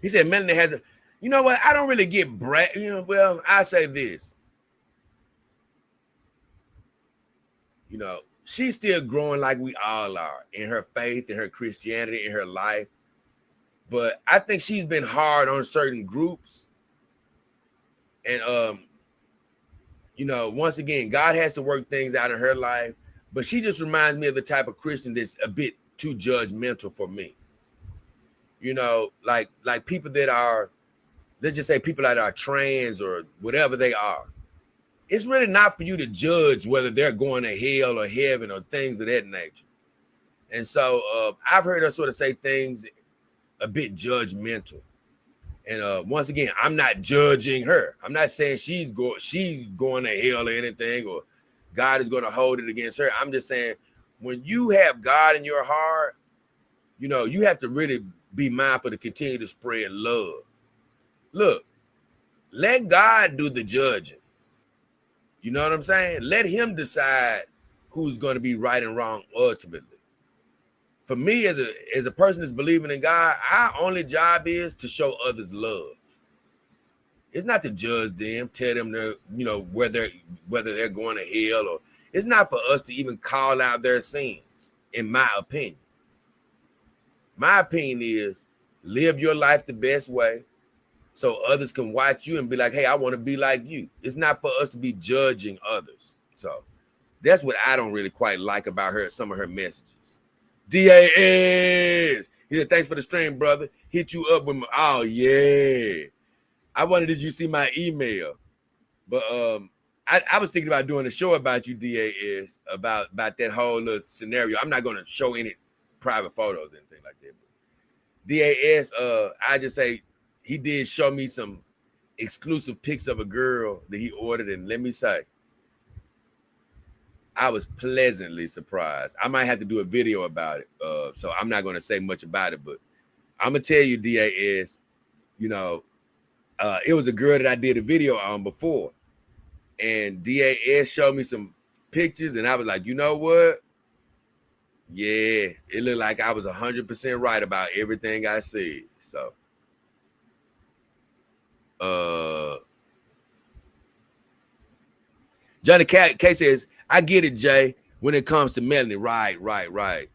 He said Melanie has a, you know what? I don't really get well, I say this. You know, she's still growing like we all are in her faith, in her Christianity, in her life. But I think she's been hard on certain groups. And you know, once again, God has to work things out in her life, but she just reminds me of the type of Christian that's a bit too judgmental for me. You know, like people that are, let's just say people that are trans or whatever they are. It's really not for you to judge whether they're going to hell or heaven or things of that nature. And so I've heard her sort of say things a bit judgmental. And once again, I'm not judging her. I'm not saying she's going to hell or anything, or God is going to hold it against her. I'm just saying, when you have God in your heart, you know, you have to really be mindful to continue to spread love. Look, let God do the judging. You know what I'm saying? Let him decide who's going to be right and wrong ultimately. For me, as a person that's believing in God, our only job is to show others love. It's not to judge them, tell them they're, you know, whether they're going to hell, or it's not for us to even call out their sins, in my opinion. My opinion is live your life the best way so others can watch you and be like, hey, I want to be like you. It's not for us to be judging others. So that's what I don't really quite like about her, some of her messages. DAS. He said, thanks for the stream, brother. Hit you up with my, oh yeah. I wondered, did you see my email? But I was thinking about doing a show about you, DAS, about that whole little scenario. I'm not going to show any private photos or anything like that. But DAS, I just say he did show me some exclusive pics of a girl that he ordered, and let me say, I was pleasantly surprised. I might have to do a video about it, so I'm not going to say much about it, but I'm going to tell you, DAS, you know, it was a girl that I did a video on before, and DAS showed me some pictures, and I was like, you know what? Yeah, it looked like I was 100% right about everything I said. So, Johnny K says, I get it, Jay, when it comes to Melanie. Right.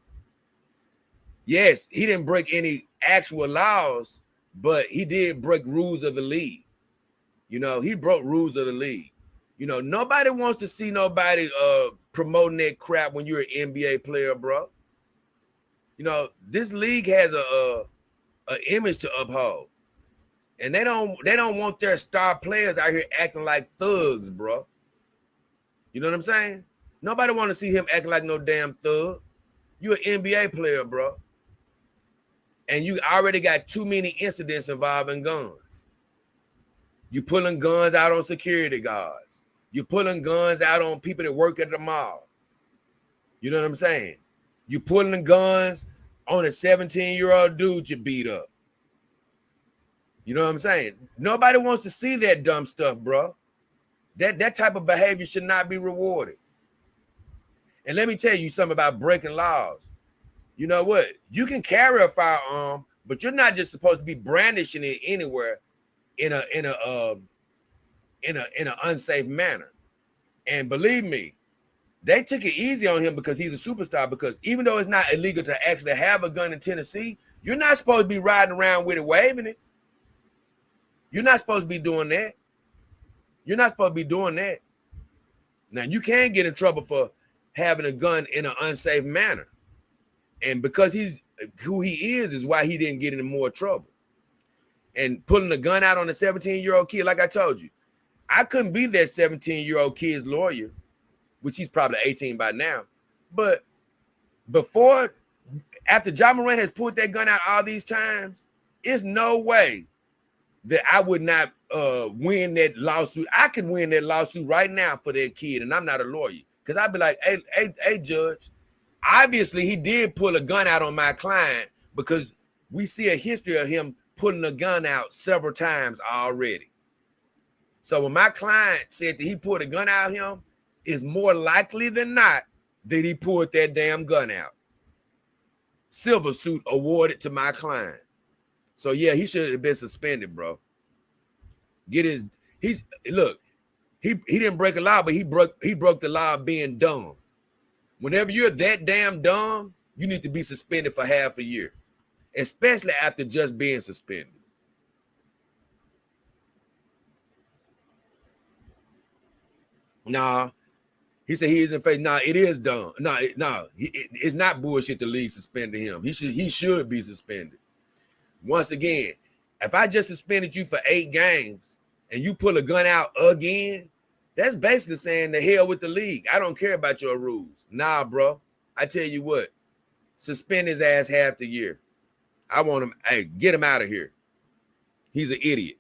Yes, he didn't break any actual laws, but he did break rules of the league. You know, he broke rules of the league. You know, nobody wants to see nobody promoting that crap when you're an NBA player, bro. You know, this league has a image to uphold. And they don't want their star players out here acting like thugs, bro. You know what I'm saying? Nobody want to see him acting like no damn thug. You're an NBA player, bro. And you already got too many incidents involving guns. You pulling guns out on security guards. You pulling guns out on people that work at the mall. You know what I'm saying? You pulling the guns on a 17-year-old dude you beat up. You know what I'm saying? Nobody wants to see that dumb stuff, bro. That type of behavior should not be rewarded. And let me tell you something about breaking laws. You know what? You can carry a firearm, but you're not just supposed to be brandishing it anywhere in an unsafe manner. And believe me, they took it easy on him because he's a superstar. Because even though it's not illegal to actually have a gun in Tennessee, you're not supposed to be riding around with it, waving it. You're not supposed to be doing that. You're not supposed to be doing that. Now, you can get in trouble for having a gun in an unsafe manner. And because he's who he is why he didn't get into more trouble. And pulling a gun out on a 17-year-old kid, like I told you, I couldn't be that 17-year-old kid's lawyer, which he's probably 18 by now. But after Ja Morant has pulled that gun out all these times, it's no way that I would not win that lawsuit. I could win that lawsuit right now for that kid, and I'm not a lawyer. Because I'd be like, hey, judge, obviously he did pull a gun out on my client because we see a history of him pulling a gun out several times already. So when my client said that he pulled a gun out of him, it's more likely than not that he pulled that damn gun out. Silver suit awarded to my client. So yeah, he should have been suspended, bro. He didn't break a law, but he broke the law of being dumb. Whenever you're that damn dumb, you need to be suspended for half a year, especially after just being suspended. Nah, he said he isn't fake. Nah, it is dumb. It's not bullshit. The league suspended him. He should be suspended. Once again, if I just suspended you for 8 games and you pull a gun out again, that's basically saying the hell with the league. I don't care about your rules. Nah, bro. I tell you what, suspend his ass half the year. I want him. Hey, get him out of here. He's an idiot.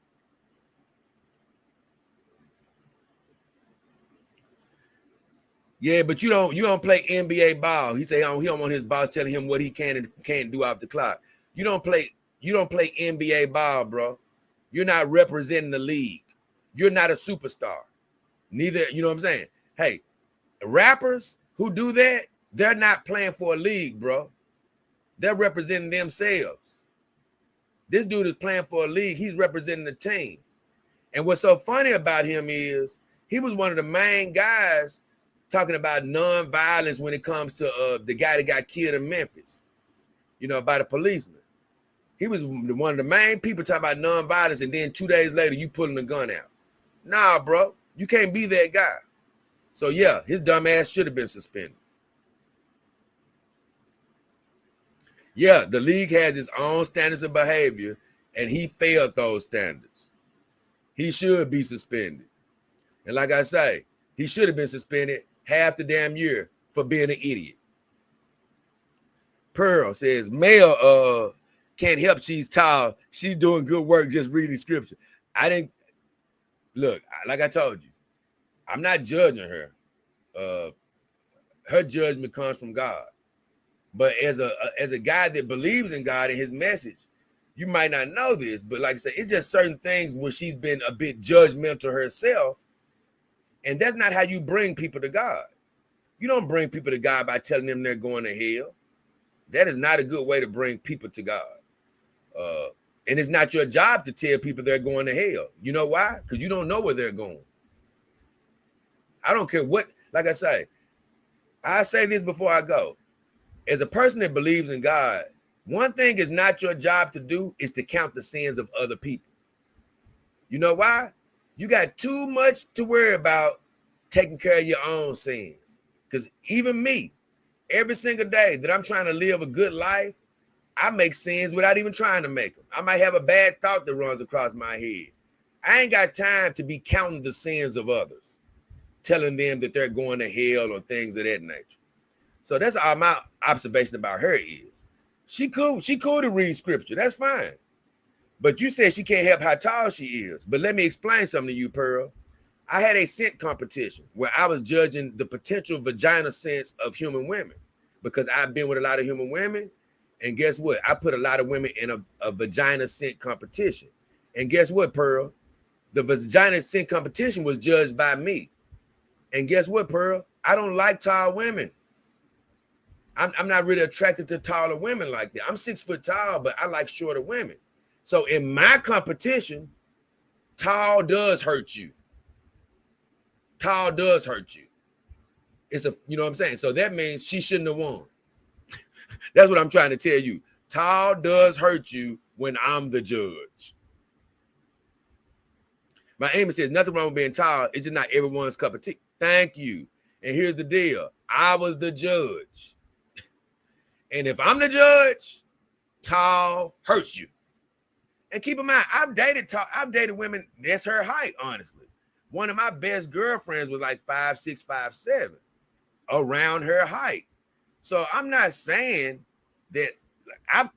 Yeah, but you don't play NBA ball. He say he don't want his boss telling him what he can and can't do off the clock. You don't play NBA ball, bro. You're not representing the league. You're not a superstar. Neither, you know what I'm saying? Hey, rappers who do that, they're not playing for a league, bro. They're representing themselves. This dude is playing for a league. He's representing the team. And what's so funny about him is he was one of the main guys talking about non-violence when it comes to the guy that got killed in Memphis, by the policeman. He was one of the main people talking about non-violence, and then 2 days later, you pulling a gun out. Nah, bro, you can't be that guy. So, yeah, his dumb ass should have been suspended. Yeah, the league has its own standards of behavior, and he failed those standards. He should be suspended. And like I say, he should have been suspended half the damn year for being an idiot. Pearl says, Mel can't help she's tall. She's doing good work just reading scripture. I didn't look, like I told you, I'm not judging her. Her judgment comes from God. But as a guy that believes in God and his message, you might not know this, but like I said, it's just certain things where she's been a bit judgmental herself. And that's not how you bring people to God. You don't bring people to God by telling them they're going to hell. That is not a good way to bring people to God. And it's not your job to tell people they're going to hell. You know why? Because you don't know where they're going. I don't care what, like I say this before I go. As a person that believes in God, one thing is not your job to do is to count the sins of other people. You know why? You got too much to worry about taking care of your own sins. Because even me, every single day that I'm trying to live a good life, I make sins without even trying to make them. I might have a bad thought that runs across my head. I ain't got time to be counting the sins of others, telling them that they're going to hell or things of that nature. So that's all my observation about her is. She cool to read scripture. That's fine. But you said she can't help how tall she is. But let me explain something to you, Pearl. I had a scent competition where I was judging the potential vagina scents of human women because I've been with a lot of human women. And guess what? I put a lot of women in a vagina scent competition. And guess what, Pearl? The vagina scent competition was judged by me. And guess what, Pearl? I don't like tall women. I'm not really attracted to taller women like that. I'm 6 foot tall, but I like shorter women. So in my competition, tall does hurt you. Tall does hurt you. You know what I'm saying? So that means she shouldn't have won. That's what I'm trying to tell you. Tall does hurt you when I'm the judge. My Amy says nothing wrong with being tall. It's just not everyone's cup of tea. Thank you. And here's the deal. I was the judge. And if I'm the judge, tall hurts you. And keep in mind, I've dated women that's her height, honestly. One of my best girlfriends was like 5'6", 5'7", around her height. So I'm not saying that I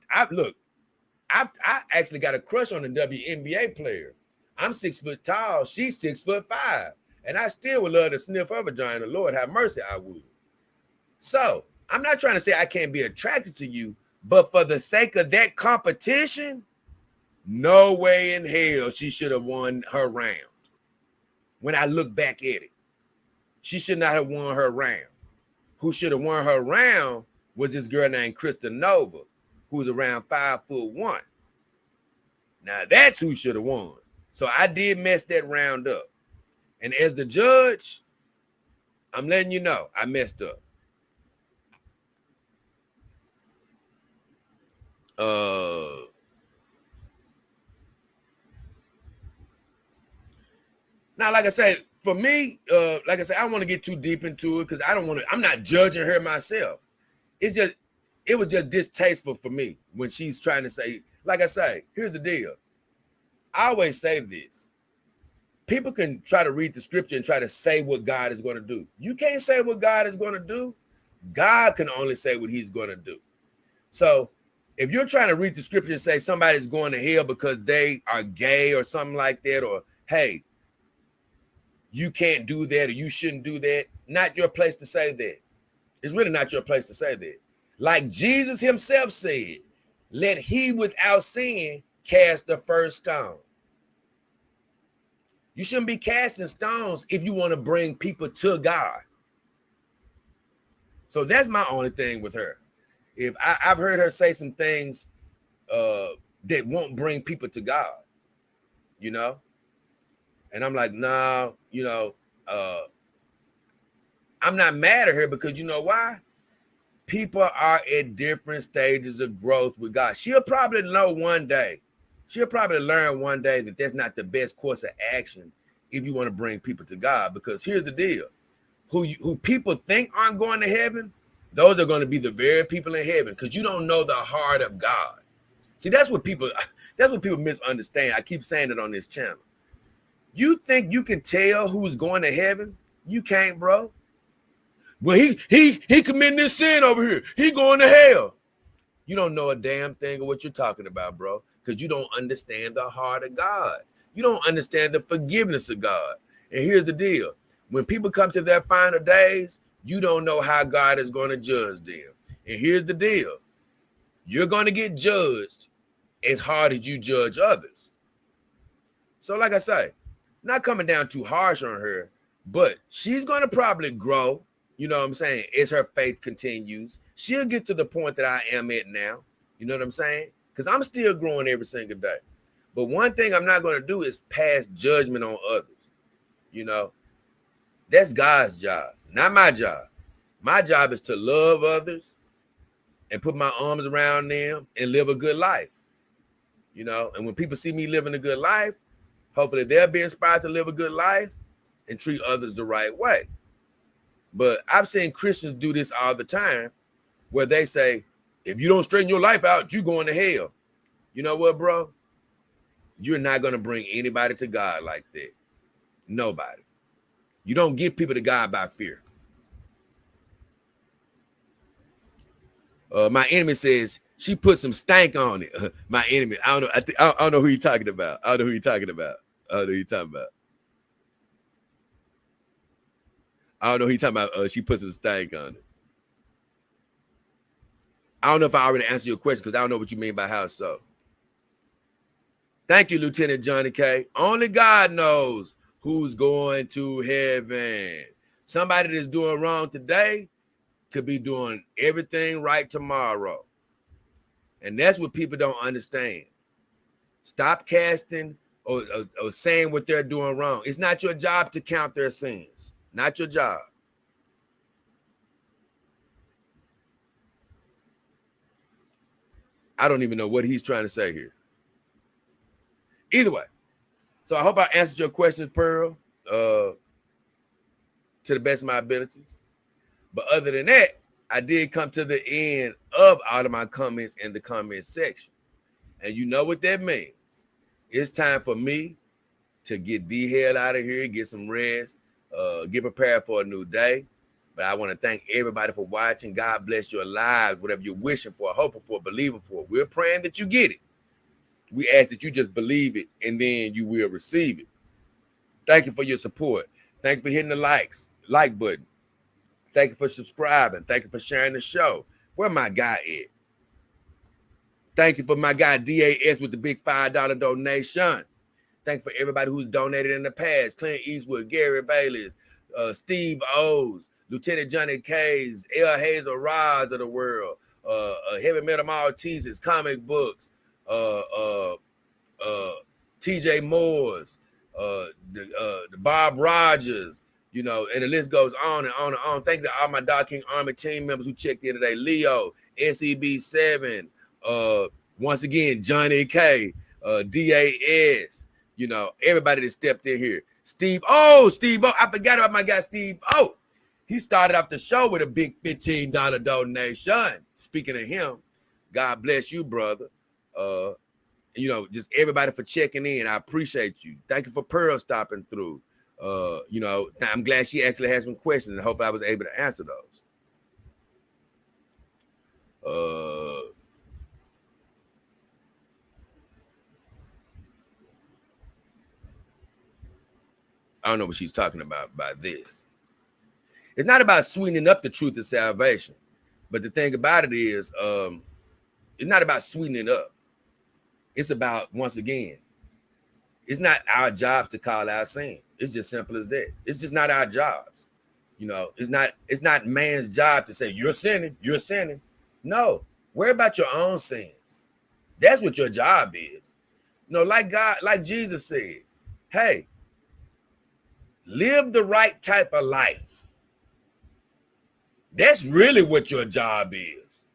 actually got a crush on a WNBA player. I'm 6 foot tall, she's 6'5". And I still would love to sniff her vagina. Lord have mercy, I would. So I'm not trying to say I can't be attracted to you, but for the sake of that competition, no way in hell she should have won her round. When I look back at it, she should not have won her round. Who should have won her round was this girl named Krista Nova, who was around 5'1". Now that's who should have won. So I did mess that round up. And as the judge, I'm letting you know I messed up. Now, like I said, for me, like I said, I don't want to get too deep into it because I'm not judging her myself. It was just distasteful for me when she's trying to say, like I say, here's the deal. I always say this. People can try to read the scripture and try to say what God is going to do. You can't say what God is going to do. God can only say what he's going to do. So if you're trying to read the scripture and say somebody's going to hell because they are gay or something like that, or, hey, you can't do that or you shouldn't do that, not your place to say that. It's really not your place to say that. Like Jesus himself said, let he without sin cast the first stone. You shouldn't be casting stones if you want to bring people to God. So that's my only thing with her. If I've heard her say some things that won't bring people to God, you know? And I'm like, nah, you know, I'm not mad at her because you know why? People are at different stages of growth with God. She'll probably know one day. She'll probably learn one day that that's not the best course of action if you want to bring people to God. Because here's the deal. Who people think aren't going to heaven, those are going to be the very people in heaven because you don't know the heart of God. See, that's what people misunderstand. I keep saying it on this channel. You think you can tell who's going to heaven? You can't, bro. Well, he committing this sin over here. He going to hell. You don't know a damn thing of what you're talking about, bro, because you don't understand the heart of God. You don't understand the forgiveness of God. And here's the deal. When people come to their final days, you don't know how God is going to judge them. And here's the deal. You're going to get judged as hard as you judge others. So like I say, not coming down too harsh on her, but she's going to probably grow, you know what I'm saying, as her faith continues. She'll get to the point that I am at now, you know what I'm saying? Because I'm still growing every single day. But one thing I'm not going to do is pass judgment on others, you know? That's God's job, not my job. My job is to love others and put my arms around them and live a good life, you know? And when people see me living a good life, hopefully they'll be inspired to live a good life and treat others the right way. But I've seen Christians do this all the time where they say, if you don't straighten your life out, you're going to hell. You know what, bro? You're not going to bring anybody to God like that. Nobody. You don't get people to God by fear. My enemy says she put some stank on it. My enemy. I don't know. I don't know who you're talking about. I don't know who you're talking about. I don't know who you're talking about. I don't know who you're talking about. She put some stank on it. I don't know if I already answered your question because I don't know what you mean by how so. Thank you, Lieutenant Johnny K. Only God knows who's going to heaven. Somebody that's doing wrong today could be doing everything right tomorrow. And that's what people don't understand. Stop casting or saying what they're doing wrong. It's not your job to count their sins. Not your job. I don't even know what he's trying to say here. Either way. So I hope I answered your question, Pearl, to the best of my abilities. But other than that, I did come to the end of all of my comments in the comment section. And you know what that means. It's time for me to get the hell out of here, get some rest, get prepared for a new day. But I want to thank everybody for watching. God bless your lives, whatever you're wishing for, hoping for, believing for. We're praying that you get it. We ask that you just believe it, and then you will receive it. Thank you for your support. Thank you for hitting the like button. Thank you for subscribing. Thank you for sharing the show. Where my guy at? Thank you for my guy DAS with the big $5 donation. Thank you for everybody who's donated in the past. Clint Eastwood, Gary Bayless, Steve O's, Lieutenant Johnny K's, L. Hazel Rise of the world, Heavy Metal Maltesers, comic books, TJ Moore's, the Bob Rogers, you know, and the list goes on and on and on. Thank you to all my Dog King Army team members who checked in today. Leo, SEB7, once again, Johnny K, DAS, you know, everybody that stepped in here. Steve O, I forgot about my guy Steve O. He started off the show with a big $15 donation. Speaking of him, God bless you, brother. You know, just everybody for checking in. I appreciate you. Thank you for Pearl stopping through. You know, I'm glad she actually had some questions, and hopefully I was able to answer those. I don't know what she's talking about by this. It's not about sweetening up the truth of salvation, but the thing about it is, it's not about sweetening up. It's about, once again, it's not our jobs to call out sin. It's just simple as that. It's just not our jobs. You know, it's not man's job to say, you're sinning. No, worry about your own sins. That's what your job is. You know, like Jesus said, hey, live the right type of life. That's really what your job is.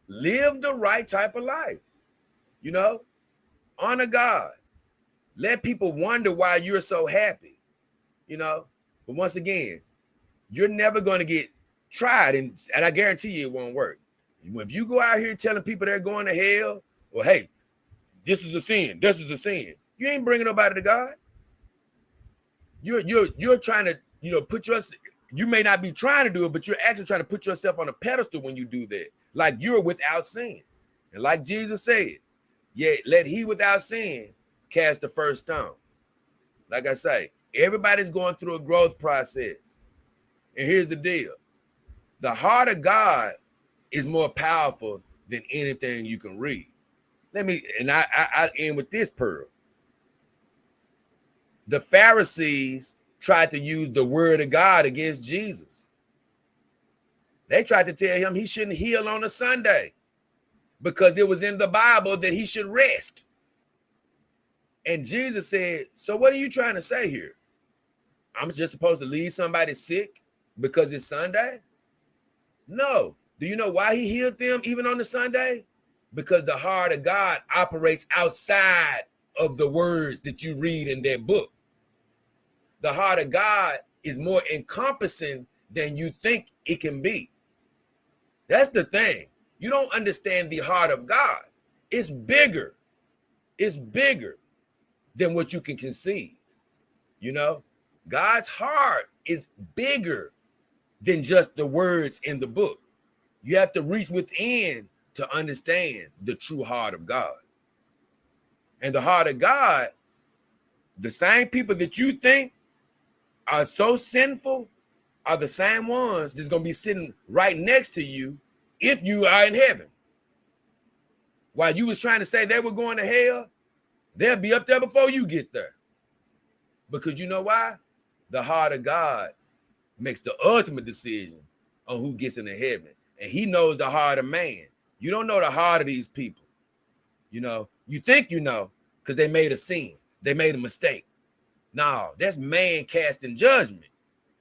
Live the right type of life. You know, honor God. Let people wonder why you're so happy, you know. But once again, you're never going to get tried, and I guarantee you it won't work. If you go out here telling people they're going to hell, or hey, this is a sin, you ain't bringing nobody to God. You're trying to, you know, you may not be trying to do it, but you're actually trying to put yourself on a pedestal when you do that, like you're without sin. And like Jesus said, yeah, let he without sin cast the first stone. Like I say, everybody's going through a growth process. And here's the deal. The heart of God is more powerful than anything you can read. I end with this pearl. The Pharisees tried to use the word of God against Jesus. They tried to tell him he shouldn't heal on a Sunday because it was in the Bible that he should rest. And Jesus said, so what are you trying to say here? I'm just supposed to leave somebody sick because it's Sunday? No. Do you know why he healed them even on the Sunday? Because the heart of God operates outside of the words that you read in that book. The heart of God is more encompassing than you think it can be. That's the thing. You don't understand the heart of God. It's bigger. It's bigger than what you can conceive. You know, God's heart is bigger than just the words in the book. You have to reach within to understand the true heart of God. And the heart of God, the same people that you think are so sinful are the same ones that's going to be sitting right next to you if you are in heaven. While you was trying to say they were going to hell, they'll be up there before you get there. Because you know why? The heart of God makes the ultimate decision on who gets into heaven. And he knows the heart of man. You don't know the heart of these people. You know, you think you know because they made a sin. They made a mistake. No, that's man casting judgment.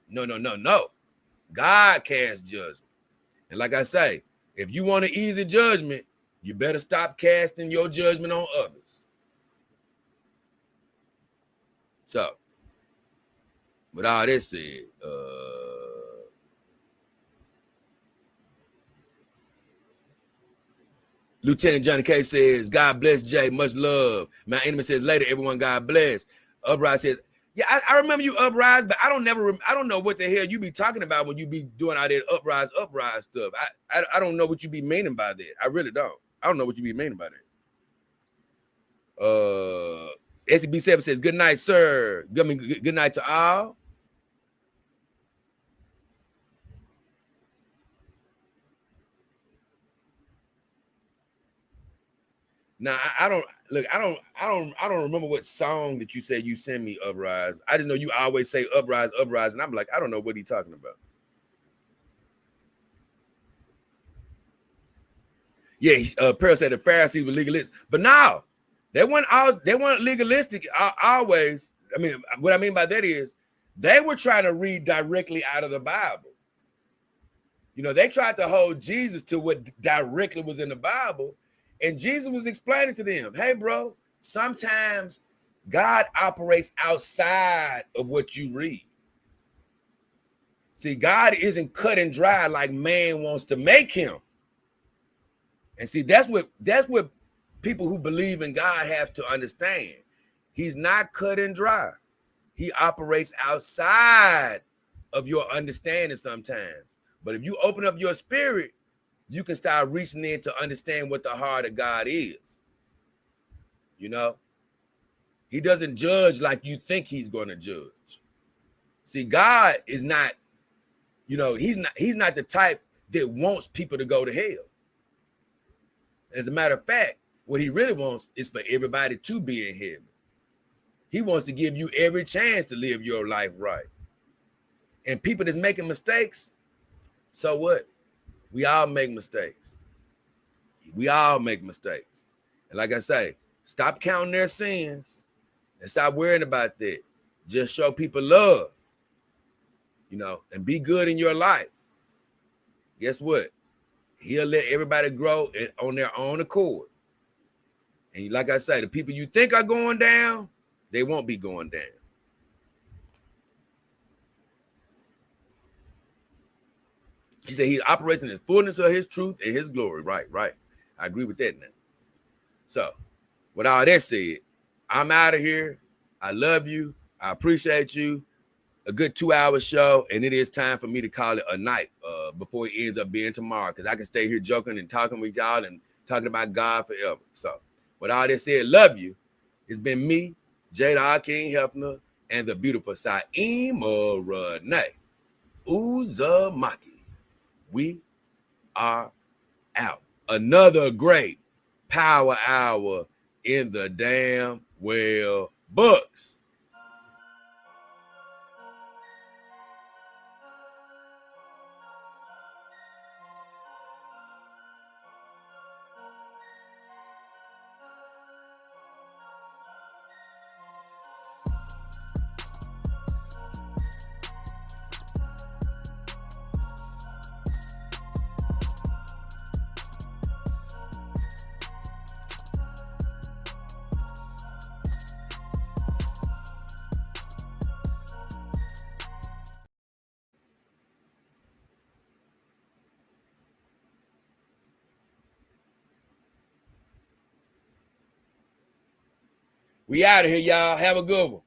No. God casts judgment. And like I say, if you want an easy judgment, you better stop casting your judgment on others. So, with all this said, Lieutenant Johnny K says, God bless Jay, much love. My enemy says, later, everyone, God bless. Uprise says, yeah, I remember you, Uprise, but I don't know what the hell you be talking about when you be doing all that uprise stuff. I don't know what you be meaning by that. I really don't. I don't know what you be meaning by that. SB7 says, good night, sir. Good night to all. Now I don't look. I don't remember what song that you said you send me, Uprise. I just know you always say Uprise, Uprise, and I'm like, I don't know what he's talking about. Yeah, Pearl said the Pharisees were legalistic, but no, they weren't legalistic always. I mean, what I mean by that is they were trying to read directly out of the Bible. You know, they tried to hold Jesus to what directly was in the Bible, and Jesus was explaining to them, hey, bro, sometimes God operates outside of what you read. See, God isn't cut and dry like man wants to make him. And see, that's what people who believe in God have to understand. He's not cut and dry. He operates outside of your understanding sometimes. But if you open up your spirit, you can start reaching in to understand what the heart of God is. You know, he doesn't judge like you think he's going to judge. See, God is not, you know, he's not the type that wants people to go to hell. As a matter of fact, what he really wants is for everybody to be in heaven. He wants to give you every chance to live your life right. And people that's making mistakes, so what? We all make mistakes. We all make mistakes. And like I say, stop counting their sins and stop worrying about that. Just show people love, you know, and be good in your life. Guess what? He'll let everybody grow on their own accord. And like I say, the people you think are going down, they won't be going down. He said he operates in the fullness of his truth and his glory. Right. I agree with that now. So, with all that said, I'm out of here. I love you. I appreciate you. A good 2-hour show, and it is time for me to call it a night before it ends up being tomorrow, because I can stay here joking and talking with y'all and talking about God forever. So, with all that said, love you. It's been me, JayDollKingHefner, and the beautiful Saima Renee Uzumaki. We are out. Another great power hour in the damn well books. We out of here, y'all. Have a good one.